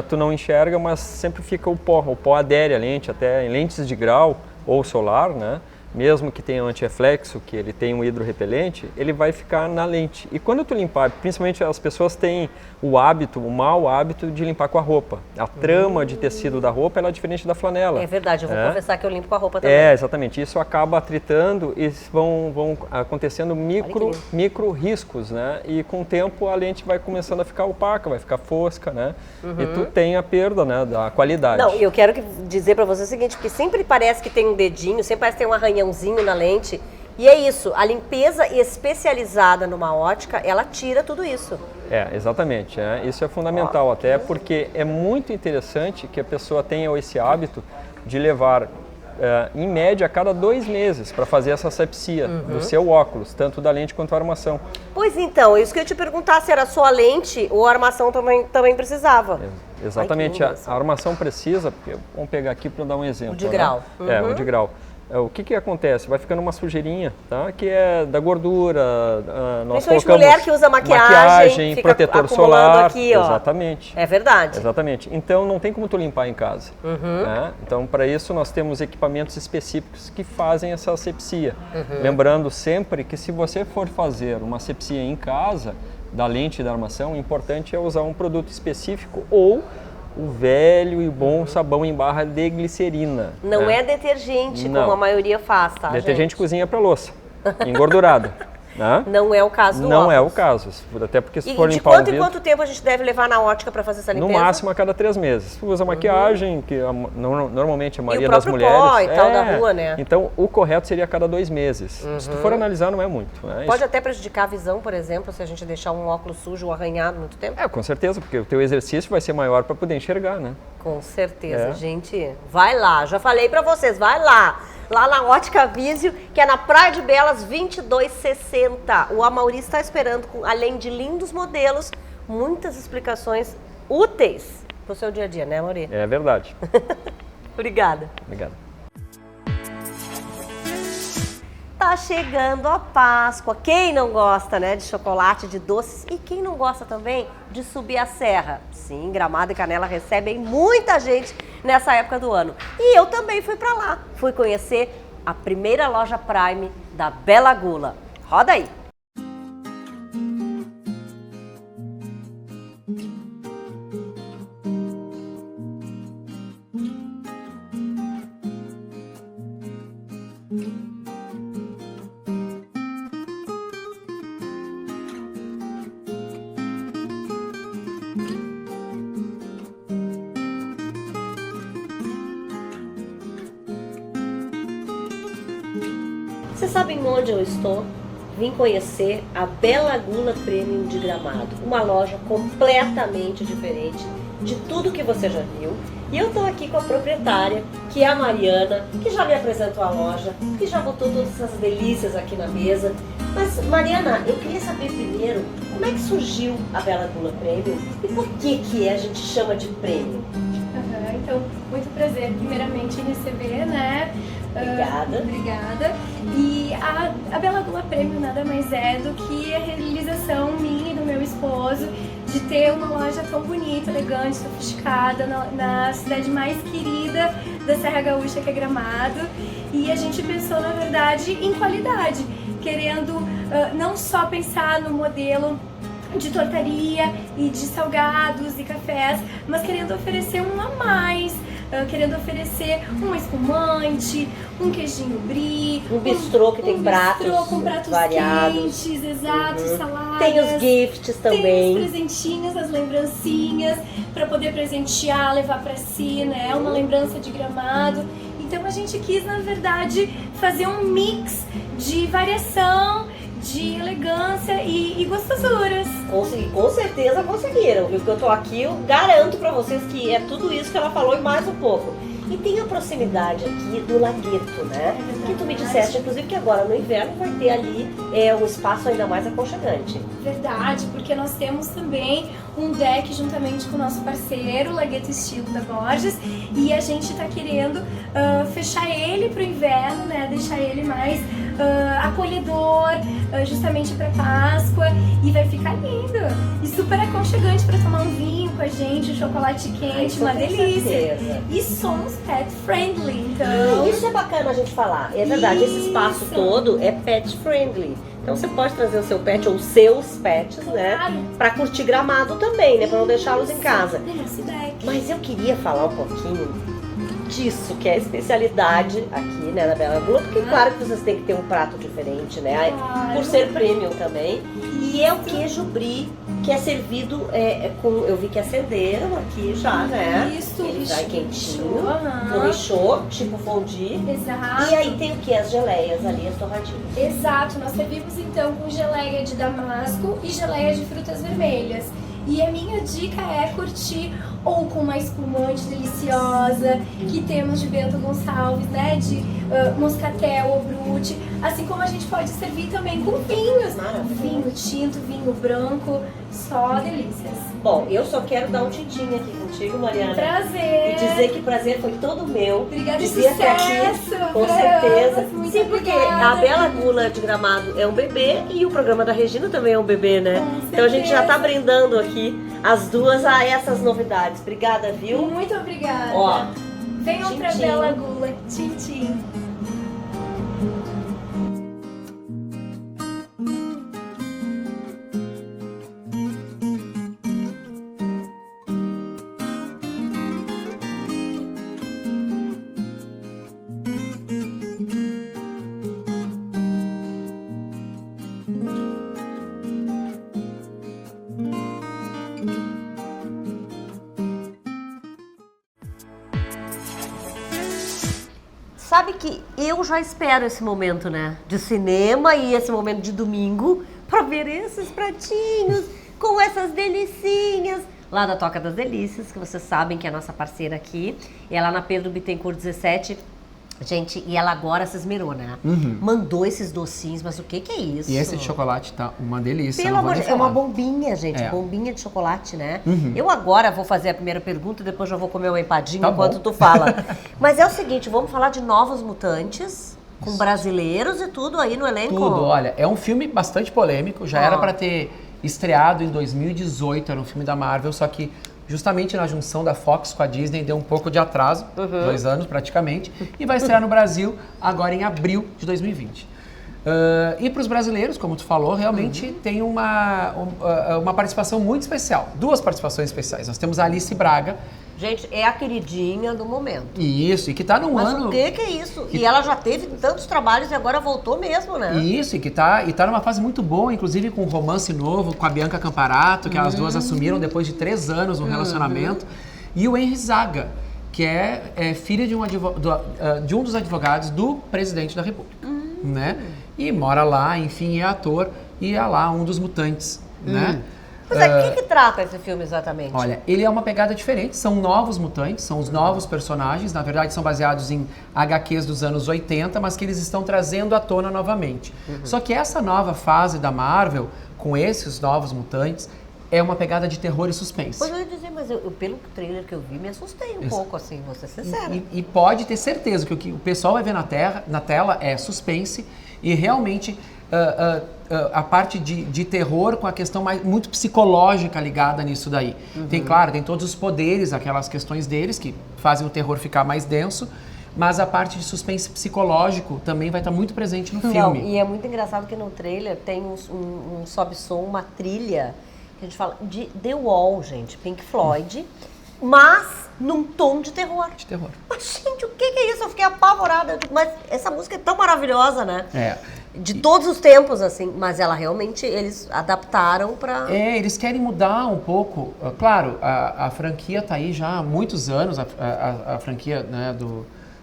tu não enxerga, mas sempre fica o pó adere à lente, até em lentes de grau ou solar, né? Mesmo que tenha um antirreflexo, que ele tem um hidrorrepelente, ele vai ficar na lente. E quando tu limpar, principalmente as pessoas têm o mau hábito de limpar com a roupa. A trama de tecido da roupa ela é diferente da flanela. É verdade, eu vou confessar que eu limpo com a roupa também. Exatamente. Isso acaba atritando e vão acontecendo micro riscos, né? E com o tempo a lente vai começando a ficar opaca, vai ficar fosca, né? E tu tem a perda, né, da qualidade. Não, eu quero dizer pra você o seguinte, porque sempre parece que tem um dedinho, sempre parece que tem um arranhãozinho na lente. E é isso, a limpeza especializada numa ótica, ela tira tudo isso. Exatamente. Isso é fundamental, até porque é muito interessante que a pessoa tenha esse hábito de levar, em média, a cada 2 meses para fazer essa asepsia do seu óculos, tanto da lente quanto da armação. Pois então, isso que eu ia te perguntar, se era só a lente ou a armação também precisava. Exatamente, a armação precisa, porque, vamos pegar aqui para dar um exemplo. O de grau. O de grau. o que acontece? Vai ficando uma sujeirinha, tá? Que é da gordura, nós Principalmente colocamos mulher que usa maquiagem, fica protetor acumulando solar, aqui, ó. exatamente. É verdade. Exatamente. Então não tem como tu limpar em casa. Né? Então para isso nós temos equipamentos específicos que fazem essa asepsia. Lembrando sempre que se você for fazer uma asepsia em casa da lente da armação, o importante é usar um produto específico ou o velho e bom sabão em barra de glicerina. Não né? é detergente, Não. como a maioria faz, tá, Detergente gente? cozinha para louça, engordurado. Né? Não é o caso do Não é o óculos. caso, até porque se E for de limpar o quanto em vidro, quanto tempo a gente deve levar na ótica para fazer essa no limpeza? máximo a cada 3 meses. Tu usa maquiagem, que normalmente a maioria das próprio mulheres... pó e tal da rua, né? Então o correto seria a cada 2 meses. Se tu for analisar, não é muito. Né? Pode até prejudicar a visão, por exemplo, se a gente deixar um óculos sujo ou arranhado muito tempo? Com certeza, porque o teu exercício vai ser maior para poder enxergar, né? Com certeza, É. gente. Vai lá, já falei pra vocês, vai lá. Lá na Ótica Vísio, que é na Praia de Belas 2260. O Amaury está esperando, além de lindos modelos, muitas explicações úteis pro seu dia a dia, né, Amaury? É verdade. Obrigada. Obrigado. Tá chegando a Páscoa. Quem não gosta, né, de chocolate, de doces e quem não gosta também de subir a serra? Sim, Gramado e Canela recebem muita gente nessa época do ano. E eu também fui pra lá. Fui conhecer a primeira loja Prime da Bela Gula. Roda aí. Vocês sabem onde eu estou? Vim conhecer a Bela Gula Premium de Gramado, uma loja completamente diferente de tudo que você já viu. E eu estou aqui com a proprietária, que é a Mariana, que já me apresentou a loja, que já botou todas essas delícias aqui na mesa. Mas, Mariana, eu queria saber primeiro, como é que surgiu a Bela Gula Premium e por que a gente chama de Premium? Então, muito prazer, primeiramente, em receber, né? Obrigada. Obrigada. E a Bela Gula Premium nada mais é do que a realização minha e do meu esposo de ter uma loja tão bonita, elegante, sofisticada na cidade mais querida da Serra Gaúcha, que é Gramado. E a gente pensou, na verdade, em qualidade, querendo não só pensar no modelo de tortaria e de salgados e cafés, mas querendo oferecer um a mais, querendo oferecer um espumante, um queijinho brie, Um bistrô que tem pratos bistrô com pratos variados. quentes, exato, saladas. Tem os gifts Tem também. os presentinhos, as lembrancinhas para poder presentear, levar para si, né? Uma lembrança de Gramado. Então a gente quis, na verdade, fazer um mix de variação, de elegância e gostosuras. Com certeza conseguiram, viu? Porque eu tô aqui, eu garanto pra vocês que é tudo isso que ela falou e mais um pouco. E tem a proximidade aqui do lagueto, né? Que tu me disseste, inclusive, que agora no inverno vai ter ali um espaço ainda mais aconchegante. Verdade, porque nós temos também um deck juntamente com o nosso parceiro, o Lagueto Estilo da Borges, e a gente tá querendo fechar ele pro inverno, né? Deixar ele mais acolhedor, justamente para Páscoa, e vai ficar lindo e super aconchegante para tomar um vinho com a gente, um chocolate quente, uma delícia. E somos pet friendly, então Isso é bacana a gente falar. É verdade, esse espaço Isso. todo é pet friendly. Então você pode trazer o seu pet ou seus pets, né? Claro. Pra curtir Gramado também, né? Pra não deixá-los em casa. no nosso deck. Mas eu queria falar um pouquinho disso, que é a especialidade aqui, né, da Bela Gula, porque claro que vocês têm que ter um prato diferente, né, Claro. por ser premium também, e é o queijo brie, que é servido com, eu vi que acenderam aqui já, né, Isso, ele já é quentinho, aham. no richô, tipo fondue, Exato. e aí tem o que? As geleias ali, as torradinhas. Exato, nós servimos então com geleia de damasco e geleia de frutas vermelhas. E a minha dica é curtir ou com uma espumante deliciosa, que temos de Bento Gonçalves, né, de moscatel ou brute. Assim como a gente pode servir também com vinhos. Maravilha. Vinho tinto, vinho branco, só delícias. Bom, eu só quero dar um tintim aqui contigo, Mariana. Prazer. E dizer que o prazer foi todo meu. Obrigada, de vir até sucesso aqui, com pra certeza. ambas. Muito Sim, porque obrigada. a Bela Gula de Gramado é um bebê e o programa da Regina também é um bebê, né? Com Então a gente já tá certeza. brindando aqui as duas a essas novidades. Obrigada, viu? Muito obrigada. Ó, Venham pra tchim, Bela tchim. Gula. Tchim, tchim. Sabe que eu já espero esse momento, né? De cinema e esse momento de domingo pra ver esses pratinhos com essas delicinhas. Lá da Toca das Delícias, que vocês sabem que é a nossa parceira aqui. E é lá na Pedro Bittencourt 17. Gente, e ela agora se esmerou, né? Mandou esses docinhos, mas o que é isso? E esse de chocolate tá uma delícia. Pelo não vou amor de nem Deus, é uma falar. bombinha, gente. É. Bombinha de chocolate, né? Eu agora vou fazer a primeira pergunta e depois já vou comer uma empadinha Tá enquanto bom. tu fala. Mas é o seguinte, vamos falar de Novos Mutantes, com brasileiros e tudo aí no elenco? Tudo, olha, é um filme bastante polêmico, já era pra ter estreado em 2018, era um filme da Marvel, só que justamente na junção da Fox com a Disney deu um pouco de atraso, 2 anos praticamente, e vai estrear no Brasil agora em abril de 2020. E para os brasileiros, como tu falou, realmente tem uma participação muito especial, 2 participações especiais. Nós temos a Alice Braga. Gente, é a queridinha do momento. Isso, e que tá num Mas ano... o que é isso? E ela já teve tantos trabalhos e agora voltou mesmo, né? Isso, e tá numa fase muito boa, inclusive com um romance novo com a Bianca Camparato, que elas duas assumiram depois de 3 anos um relacionamento. E o Henry Zaga, que é filho de um dos advogados do presidente da República, né? E mora lá, enfim, é ator e é lá um dos mutantes, né? Pois é, o que trata esse filme exatamente? Olha, ele é uma pegada diferente, são novos mutantes, são os novos personagens, na verdade são baseados em HQs dos anos 80, mas que eles estão trazendo à tona novamente. Só que essa nova fase da Marvel, com esses novos mutantes, é uma pegada de terror e suspense. Pois eu ia dizer, mas eu, pelo trailer que eu vi, me assustei um pouco, assim, vou ser sincera. E pode ter certeza que o que o pessoal vai ver na tela é suspense e realmente a parte de terror com a questão muito psicológica ligada nisso daí. Tem todos os poderes, aquelas questões deles que fazem o terror ficar mais denso, mas a parte de suspense psicológico também vai estar muito presente no filme. Não, e é muito engraçado que no trailer tem um sobe-som, uma trilha, que a gente fala de The Wall, gente, Pink Floyd, mas num tom de terror. De terror. Mas, gente, o que é isso? Eu fiquei apavorada. Eu digo, mas essa música é tão maravilhosa, né? É. De todos os tempos, assim, mas ela realmente, eles adaptaram pra... Eles querem mudar um pouco. Claro, a franquia tá aí já há muitos anos, a franquia, né,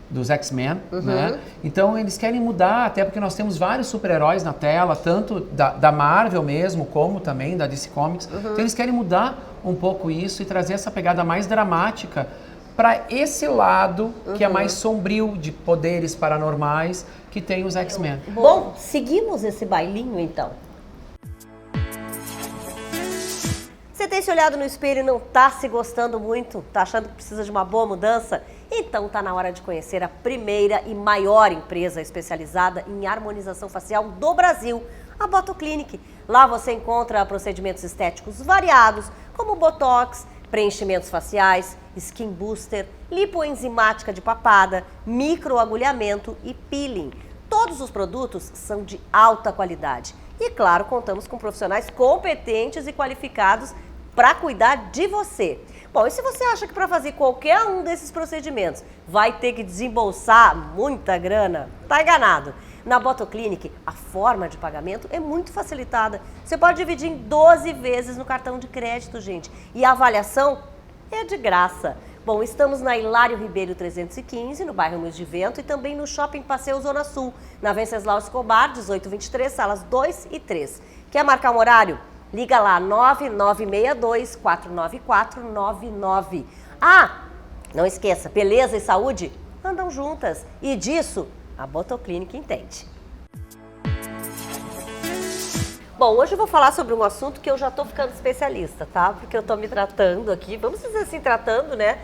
dos X-Men, né? Então eles querem mudar, até porque nós temos vários super-heróis na tela, tanto da Marvel mesmo, como também da DC Comics. Então eles querem mudar um pouco isso e trazer essa pegada mais dramática para esse lado que é mais sombrio, de poderes paranormais, que tem os X-Men. Bom, seguimos esse bailinho, então. Você tem se olhado no espelho e não tá se gostando muito? Tá achando que precisa de uma boa mudança? Então tá na hora de conhecer a primeira e maior empresa especializada em harmonização facial do Brasil, a Botoclinic. Lá você encontra procedimentos estéticos variados, como botox, preenchimentos faciais, skin booster, lipoenzimática de papada, microagulhamento e peeling. Todos os produtos são de alta qualidade. E claro, contamos com profissionais competentes e qualificados para cuidar de você. Bom, e se você acha que para fazer qualquer um desses procedimentos vai ter que desembolsar muita grana, tá enganado. Na Botoclinic, a forma de pagamento é muito facilitada. Você pode dividir em 12 vezes no cartão de crédito, gente. E a avaliação é de graça. Bom, estamos na Hilário Ribeiro 315, no bairro Moinhos de Vento, e também no Shopping Passeio Zona Sul, na Venceslau Escobar, 1823, salas 2 e 3. Quer marcar um horário? Liga lá, 9962-49499. Ah, não esqueça, beleza e saúde andam juntas. E disso, a Botoclinic entende. Bom, hoje eu vou falar sobre um assunto que eu já tô ficando especialista, tá? Porque eu tô me tratando aqui, vamos dizer assim, tratando, né?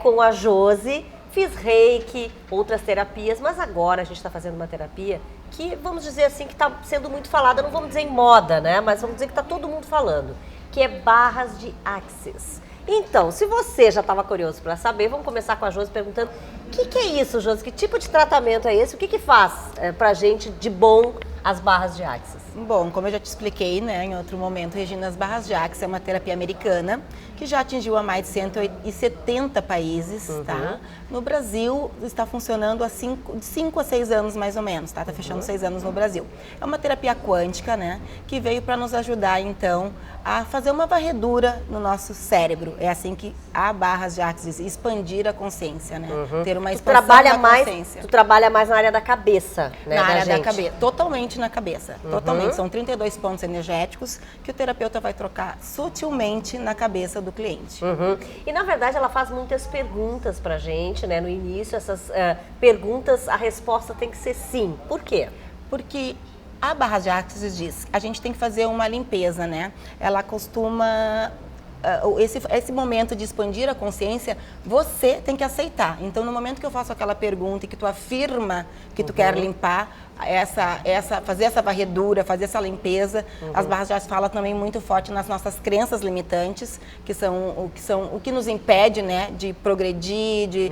Com a Josi, fiz reiki, outras terapias, mas agora a gente está fazendo uma terapia que, vamos dizer assim, que está sendo muito falada, não vamos dizer em moda, né? Mas vamos dizer que está todo mundo falando, que é barras de Axis. Então, se você já estava curioso para saber, vamos começar com a Josi perguntando o que é isso, Josi? Que tipo de tratamento é esse? O que faz pra gente de bom as barras de Axis? Bom, como eu já te expliquei, né, em outro momento, Regina, as barras de Axis é uma terapia americana que já atingiu a mais de 170 países, tá? No Brasil está funcionando há 5 a 6 anos mais ou menos, tá? Tá fechando 6 anos no Brasil. É uma terapia quântica, né, que veio para nos ajudar, então, a fazer uma varredura no nosso cérebro. É assim que a barras de Axis, expandir a consciência, né? Ter uma expansão da consciência. Tu trabalha mais na área da cabeça, né, na área da cabeça, totalmente na cabeça, totalmente. São 32 pontos energéticos que o terapeuta vai trocar sutilmente na cabeça do cliente. E na verdade ela faz muitas perguntas pra gente, né? No início, essas perguntas, a resposta tem que ser sim. Por quê? Porque a barra de Axis diz, a gente tem que fazer uma limpeza, né? Ela costuma... Esse momento de expandir a consciência, você tem que aceitar. Então, no momento que eu faço aquela pergunta e que tu afirma que tu quer limpar, fazer essa varredura, fazer essa limpeza, as barras de Axis falam também muito forte nas nossas crenças limitantes, que são o que nos impede, né, de progredir, de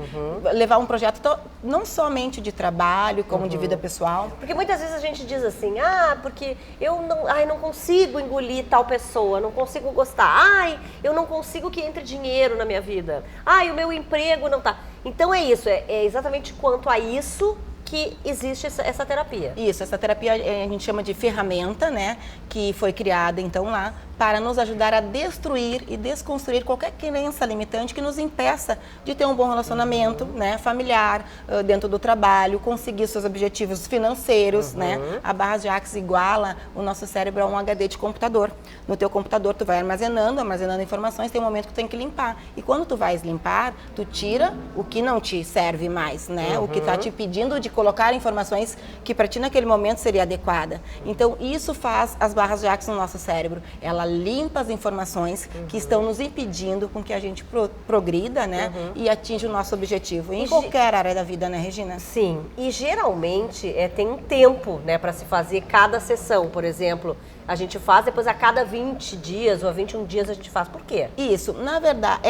levar um projeto não somente de trabalho, como de vida pessoal. Porque muitas vezes a gente diz assim, porque eu não consigo engolir tal pessoa, não consigo gostar, eu não consigo que entre dinheiro na minha vida, o meu emprego não tá. Então é isso, é exatamente quanto a isso que existe essa terapia. Isso, essa terapia a gente chama de ferramenta, né, que foi criada então lá para nos ajudar a destruir e desconstruir qualquer crença limitante que nos impeça de ter um bom relacionamento, né, familiar, dentro do trabalho, conseguir seus objetivos financeiros, né? A barra de Axis iguala o nosso cérebro a um HD de computador. No teu computador tu vai armazenando informações, tem um momento que tu tem que limpar. E quando tu vais limpar, tu tira o que não te serve mais, né? O que está te pedindo de colocar informações que para ti naquele momento seria adequada. Então isso faz as barras de Axis no nosso cérebro. Ela limpa as informações que estão nos impedindo com que a gente progrida, né? E atinja o nosso objetivo em qualquer área da vida, né, Regina? Sim. E geralmente tem um tempo, né, para se fazer cada sessão. Por exemplo, a gente faz, depois a cada 20 dias ou a 21 dias a gente faz. Por quê? Isso, na verdade,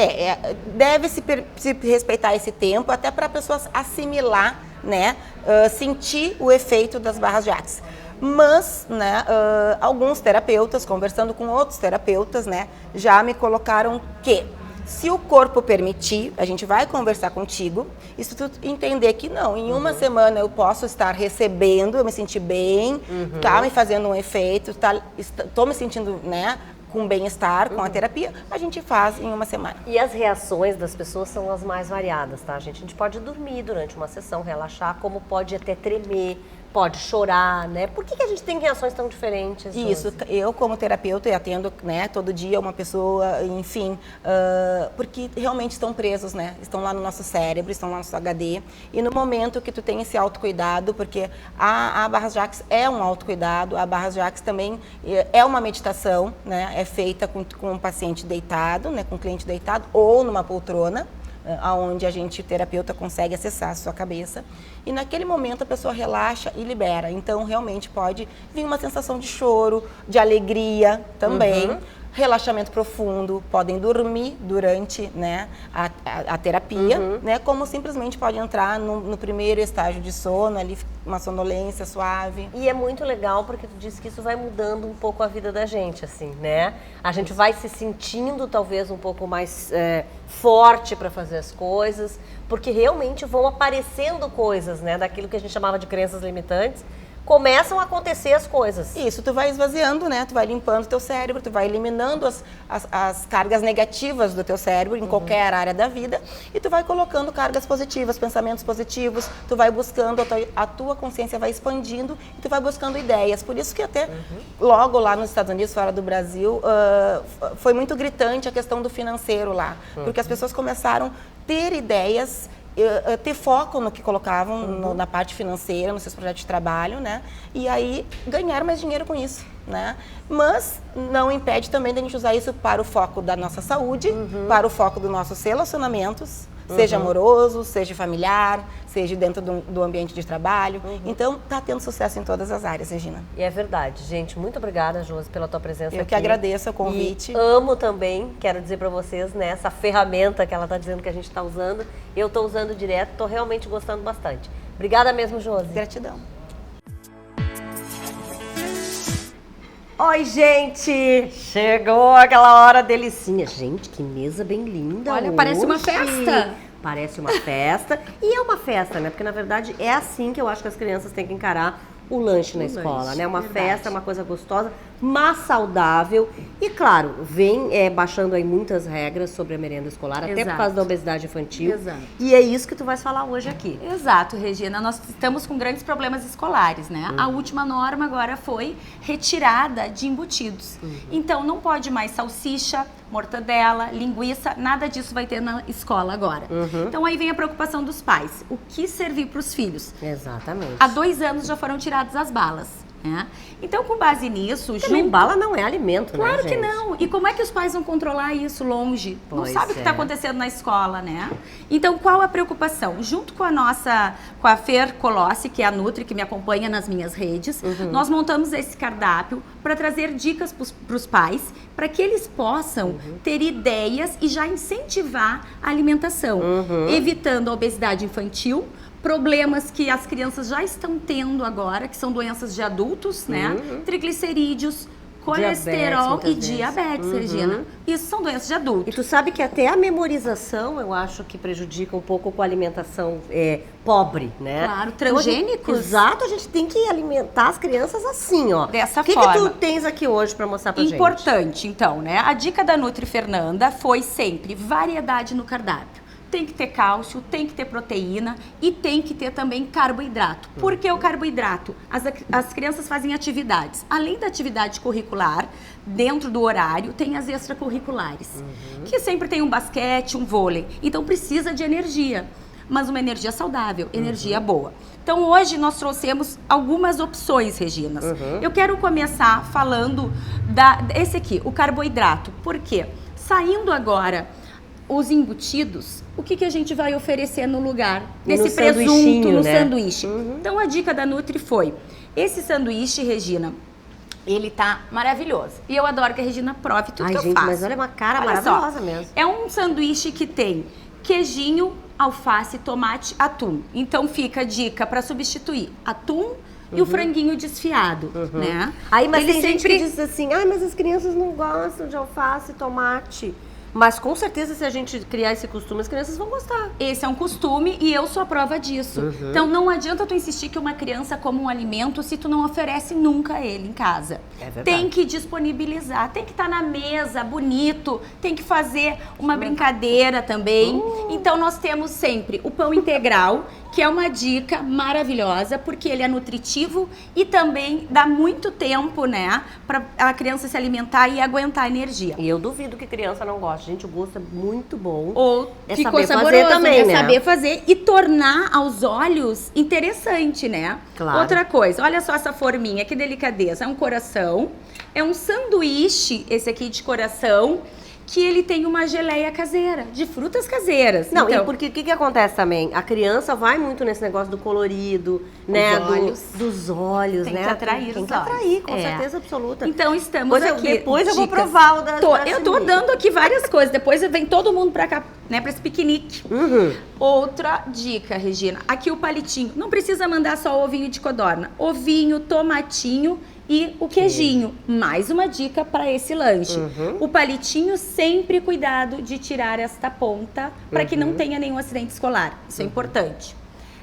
deve-se respeitar esse tempo até para a pessoa assimilar, né, sentir o efeito das barras de Axis. Mas, né, alguns terapeutas, conversando com outros terapeutas, né, já me colocaram que se o corpo permitir, a gente vai conversar contigo, e se tu entender que não, em uma semana eu posso estar recebendo, eu me sentir bem, tá me fazendo um efeito, tô me sentindo, né, com bem-estar, com a terapia, a gente faz em uma semana. E as reações das pessoas são as mais variadas, tá, gente? A gente pode dormir durante uma sessão, relaxar, como pode até tremer, pode chorar, né? Por que a gente tem reações tão diferentes? Isso, eu como terapeuta e atendo, né, todo dia uma pessoa, enfim, porque realmente estão presos, né? Estão lá no nosso cérebro, estão lá no nosso HD. E no momento que tu tem esse autocuidado, porque a barras de Axis é um autocuidado, a barras de Axis também é uma meditação, né? É feita com um paciente deitado, né? Com um cliente deitado ou numa poltrona, onde a gente, terapeuta, consegue acessar a sua cabeça. E naquele momento a pessoa relaxa e libera. Então, realmente pode vir uma sensação de choro, de alegria também. Relaxamento profundo, podem dormir durante, né, a terapia, né, como simplesmente pode entrar no primeiro estágio de sono, ali uma sonolência suave. E é muito legal porque tu disse que isso vai mudando um pouco a vida da gente, assim, né? A gente vai se sentindo talvez um pouco mais forte para fazer as coisas, porque realmente vão aparecendo coisas, né, daquilo que a gente chamava de crenças limitantes, começam a acontecer as coisas. Isso, tu vai esvaziando, né? Tu vai limpando o teu cérebro, tu vai eliminando as cargas negativas do teu cérebro em qualquer área da vida e tu vai colocando cargas positivas, pensamentos positivos, tu vai buscando, a tua consciência vai expandindo e tu vai buscando ideias. Por isso que até logo lá nos Estados Unidos, fora do Brasil, foi muito gritante a questão do financeiro lá, porque as pessoas começaram a ter ideias ter foco no que colocavam na parte financeira, nos seus projetos de trabalho, né? E aí ganhar mais dinheiro com isso, né? Mas não impede também da gente usar isso para o foco da nossa saúde, para o foco dos nossos relacionamentos, seja amoroso, seja familiar, seja dentro do ambiente de trabalho. Então, tá tendo sucesso em todas as áreas, Regina. E é verdade, gente. Muito obrigada, Josi, pela tua presença aqui. Eu que agradeço o convite. E amo também, quero dizer para vocês, né, essa ferramenta que ela está dizendo que a gente está usando. Eu estou usando direto, estou realmente gostando bastante. Obrigada mesmo, Josi. Gratidão. Oi, gente! Chegou aquela hora delicinha. Gente, que mesa bem linda. Olha, parece uma festa. Parece uma festa. E é uma festa, né? Porque, na verdade, é assim que eu acho que as crianças têm que encarar o lanche na escola, né? Uma festa, uma coisa gostosa, mas saudável. E, claro, vem baixando aí muitas regras sobre a merenda escolar, até por causa da obesidade infantil. Exato. E é isso que tu vais falar hoje aqui. Exato, Regina. Nós estamos com grandes problemas escolares, né? A última norma agora foi retirada de embutidos. Então, não pode mais salsicha, mortadela, linguiça, nada disso vai ter na escola agora. Então, aí vem a preocupação dos pais. O que servir para os filhos? Exatamente. Há 2 anos já foram tiradas as balas. Né? Então, com base nisso... Também bala não é alimento, claro, né, gente? Que não. E como é que os pais vão controlar isso longe? Não sabe o que está acontecendo na escola, né? Então, qual a preocupação? Junto com a Fer Colossi, que é a Nutri, que me acompanha nas minhas redes, nós montamos esse cardápio para trazer dicas para os pais, para que eles possam ter ideias e já incentivar a alimentação, evitando a obesidade infantil, problemas que as crianças já estão tendo agora, que são doenças de adultos, né? Triglicerídeos, colesterol e diabetes, Regina. Isso são doenças de adulto. E tu sabe que até a memorização, eu acho que prejudica um pouco com a alimentação pobre, né? Claro, transgênicos. Exato, a gente tem que alimentar as crianças assim, ó. Dessa forma. O que tu tens aqui hoje para mostrar pra gente? Importante, então, né? A dica da Nutri Fernanda foi sempre variedade no cardápio. Tem que ter cálcio, tem que ter proteína e tem que ter também carboidrato. Por que o carboidrato? As crianças fazem atividades. Além da atividade curricular, dentro do horário, tem as extracurriculares. Que sempre tem um basquete, um vôlei. Então precisa de energia. Mas uma energia saudável, energia boa. Então hoje nós trouxemos algumas opções, Regina. Eu quero começar falando esse aqui, o carboidrato. Por quê? Saindo agora os embutidos, o que a gente vai oferecer no lugar desse presunto no sanduíche? Então a dica da Nutri foi, esse sanduíche, Regina, ele tá maravilhoso. E eu adoro que a Regina prove tudo que eu faço. Mas olha, uma cara maravilhosa mesmo. É um sanduíche que tem queijinho, alface, tomate, atum. Então fica a dica para substituir atum e o franguinho desfiado, né? Aí, mas tem gente que diz assim, mas as crianças não gostam de alface e tomate. Mas com certeza, se a gente criar esse costume, as crianças vão gostar. Esse é um costume e eu sou a prova disso. Então não adianta tu insistir que uma criança come um alimento se tu não oferece nunca ele em casa. É verdade. Tem que disponibilizar, tem que estar na mesa, bonito, tem que fazer uma brincadeira também. Então nós temos sempre o pão integral, que é uma dica maravilhosa, porque ele é nutritivo e também dá muito tempo, né, para a criança se alimentar e aguentar energia. E eu duvido que criança não goste. Gente, o gosto é muito bom. Ou ficou saber saboroso, fazer também, né? Saber fazer e tornar aos olhos interessante, né? Claro. Outra coisa, olha só essa forminha, que delicadeza. É um coração, é um sanduíche, esse aqui de coração, que ele tem uma geleia caseira, de frutas caseiras. Não, então, e porque o que acontece também? A criança vai muito nesse negócio do colorido, né? Dos olhos, tem né? que atrair tem os que olhos. atrair, com certeza absoluta. Então estamos aqui. Depois eu vou dicas. provar o da Eu tô dando aqui várias coisas. Depois vem todo mundo pra cá, né? Pra esse piquenique. Outra dica, Regina. Aqui o palitinho. Não precisa mandar só o ovinho de codorna. Ovinho, tomatinho e o queijinho. Mais uma dica para esse lanche. O palitinho, sempre cuidado de tirar esta ponta para que não tenha nenhum acidente escolar. Isso é importante.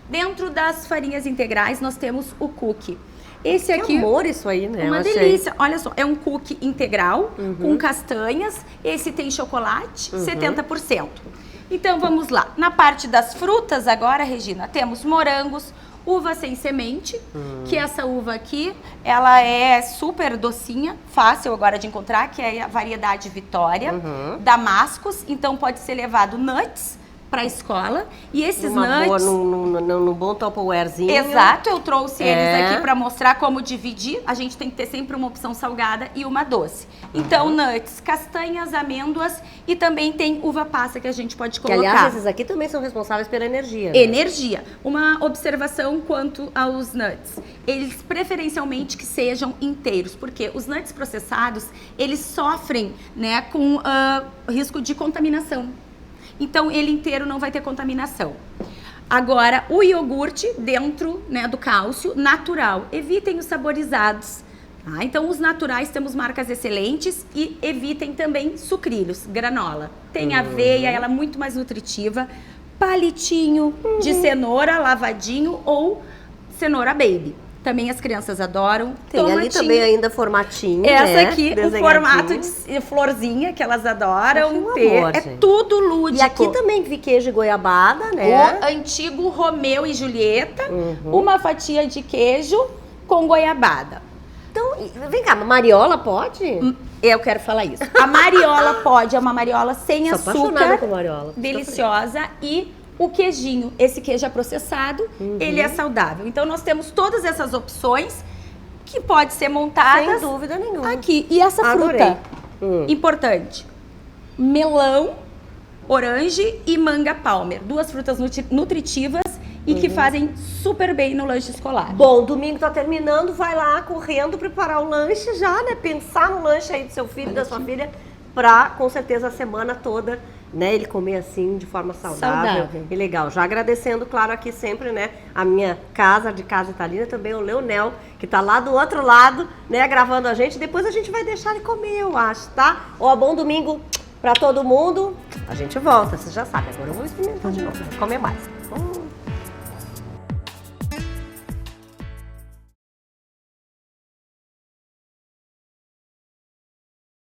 Dentro das farinhas integrais, nós temos o cookie. Esse aqui, que amor isso aí, né? Uma delícia. Olha só, é um cookie integral com castanhas. Esse tem chocolate, 70%. Então vamos lá. Na parte das frutas agora, Regina, temos morangos, uva sem semente, que essa uva aqui, ela é super docinha, fácil agora de encontrar, que é a variedade Vitória, Damascus, então pode ser levado nuts, para a escola. E esses Numa boa, nuts... num bom Tupperwarezinho. Exato, eu trouxe eles É. aqui para mostrar como dividir. A gente tem que ter sempre uma opção salgada e uma doce. Então, nuts, castanhas, amêndoas e também tem uva passa que a gente pode Que, colocar. aliás, esses aqui também são responsáveis pela energia. Né? Energia. Uma observação quanto aos nuts. Eles preferencialmente que sejam inteiros, porque os nuts processados, eles sofrem, né, com risco de contaminação. Então, ele inteiro não vai ter contaminação. Agora, o iogurte dentro, né, do cálcio, natural. Evitem os saborizados. Tá? Então, os naturais temos marcas excelentes e evitem também sucrilhos, granola. Tem aveia, ela é muito mais nutritiva. Palitinho de cenoura lavadinho ou cenoura baby. Também as crianças adoram. Tem ali Tomatinho. também ainda formatinho, Essa né? aqui, o Desenhadinho. formato de florzinha que elas adoram Um ter. amor, É gente. tudo lúdico. E aqui também vi queijo de goiabada, né? O antigo Romeu e Julieta, uma fatia de queijo com goiabada. Então, vem cá, mariola pode? Eu quero falar isso. A mariola pode, é uma mariola sem Sou apaixonada açúcar, com mariola. deliciosa, e o queijinho. Esse queijo é processado, ele é saudável. Então nós temos todas essas opções que pode ser montadas Sem dúvida nenhuma. aqui. E essa Adorei. fruta, importante, melão, orange e manga palmer. Duas frutas nutritivas e que fazem super bem no lanche escolar. Bom, domingo tá terminando, vai lá correndo preparar o lanche já, né? Pensar no lanche aí do seu filho, da sua filha, pra, com certeza, a semana toda, né? Ele comer assim, de forma saudável. E legal. Já agradecendo, claro, aqui sempre, né? A minha casa, de Casa Italina, também o Leonel, que tá lá do outro lado, né? Gravando a gente. Depois a gente vai deixar ele comer, eu acho, tá? Ó, bom domingo pra todo mundo. A gente volta, você já sabe. Agora eu vou experimentar de novo, vou comer mais.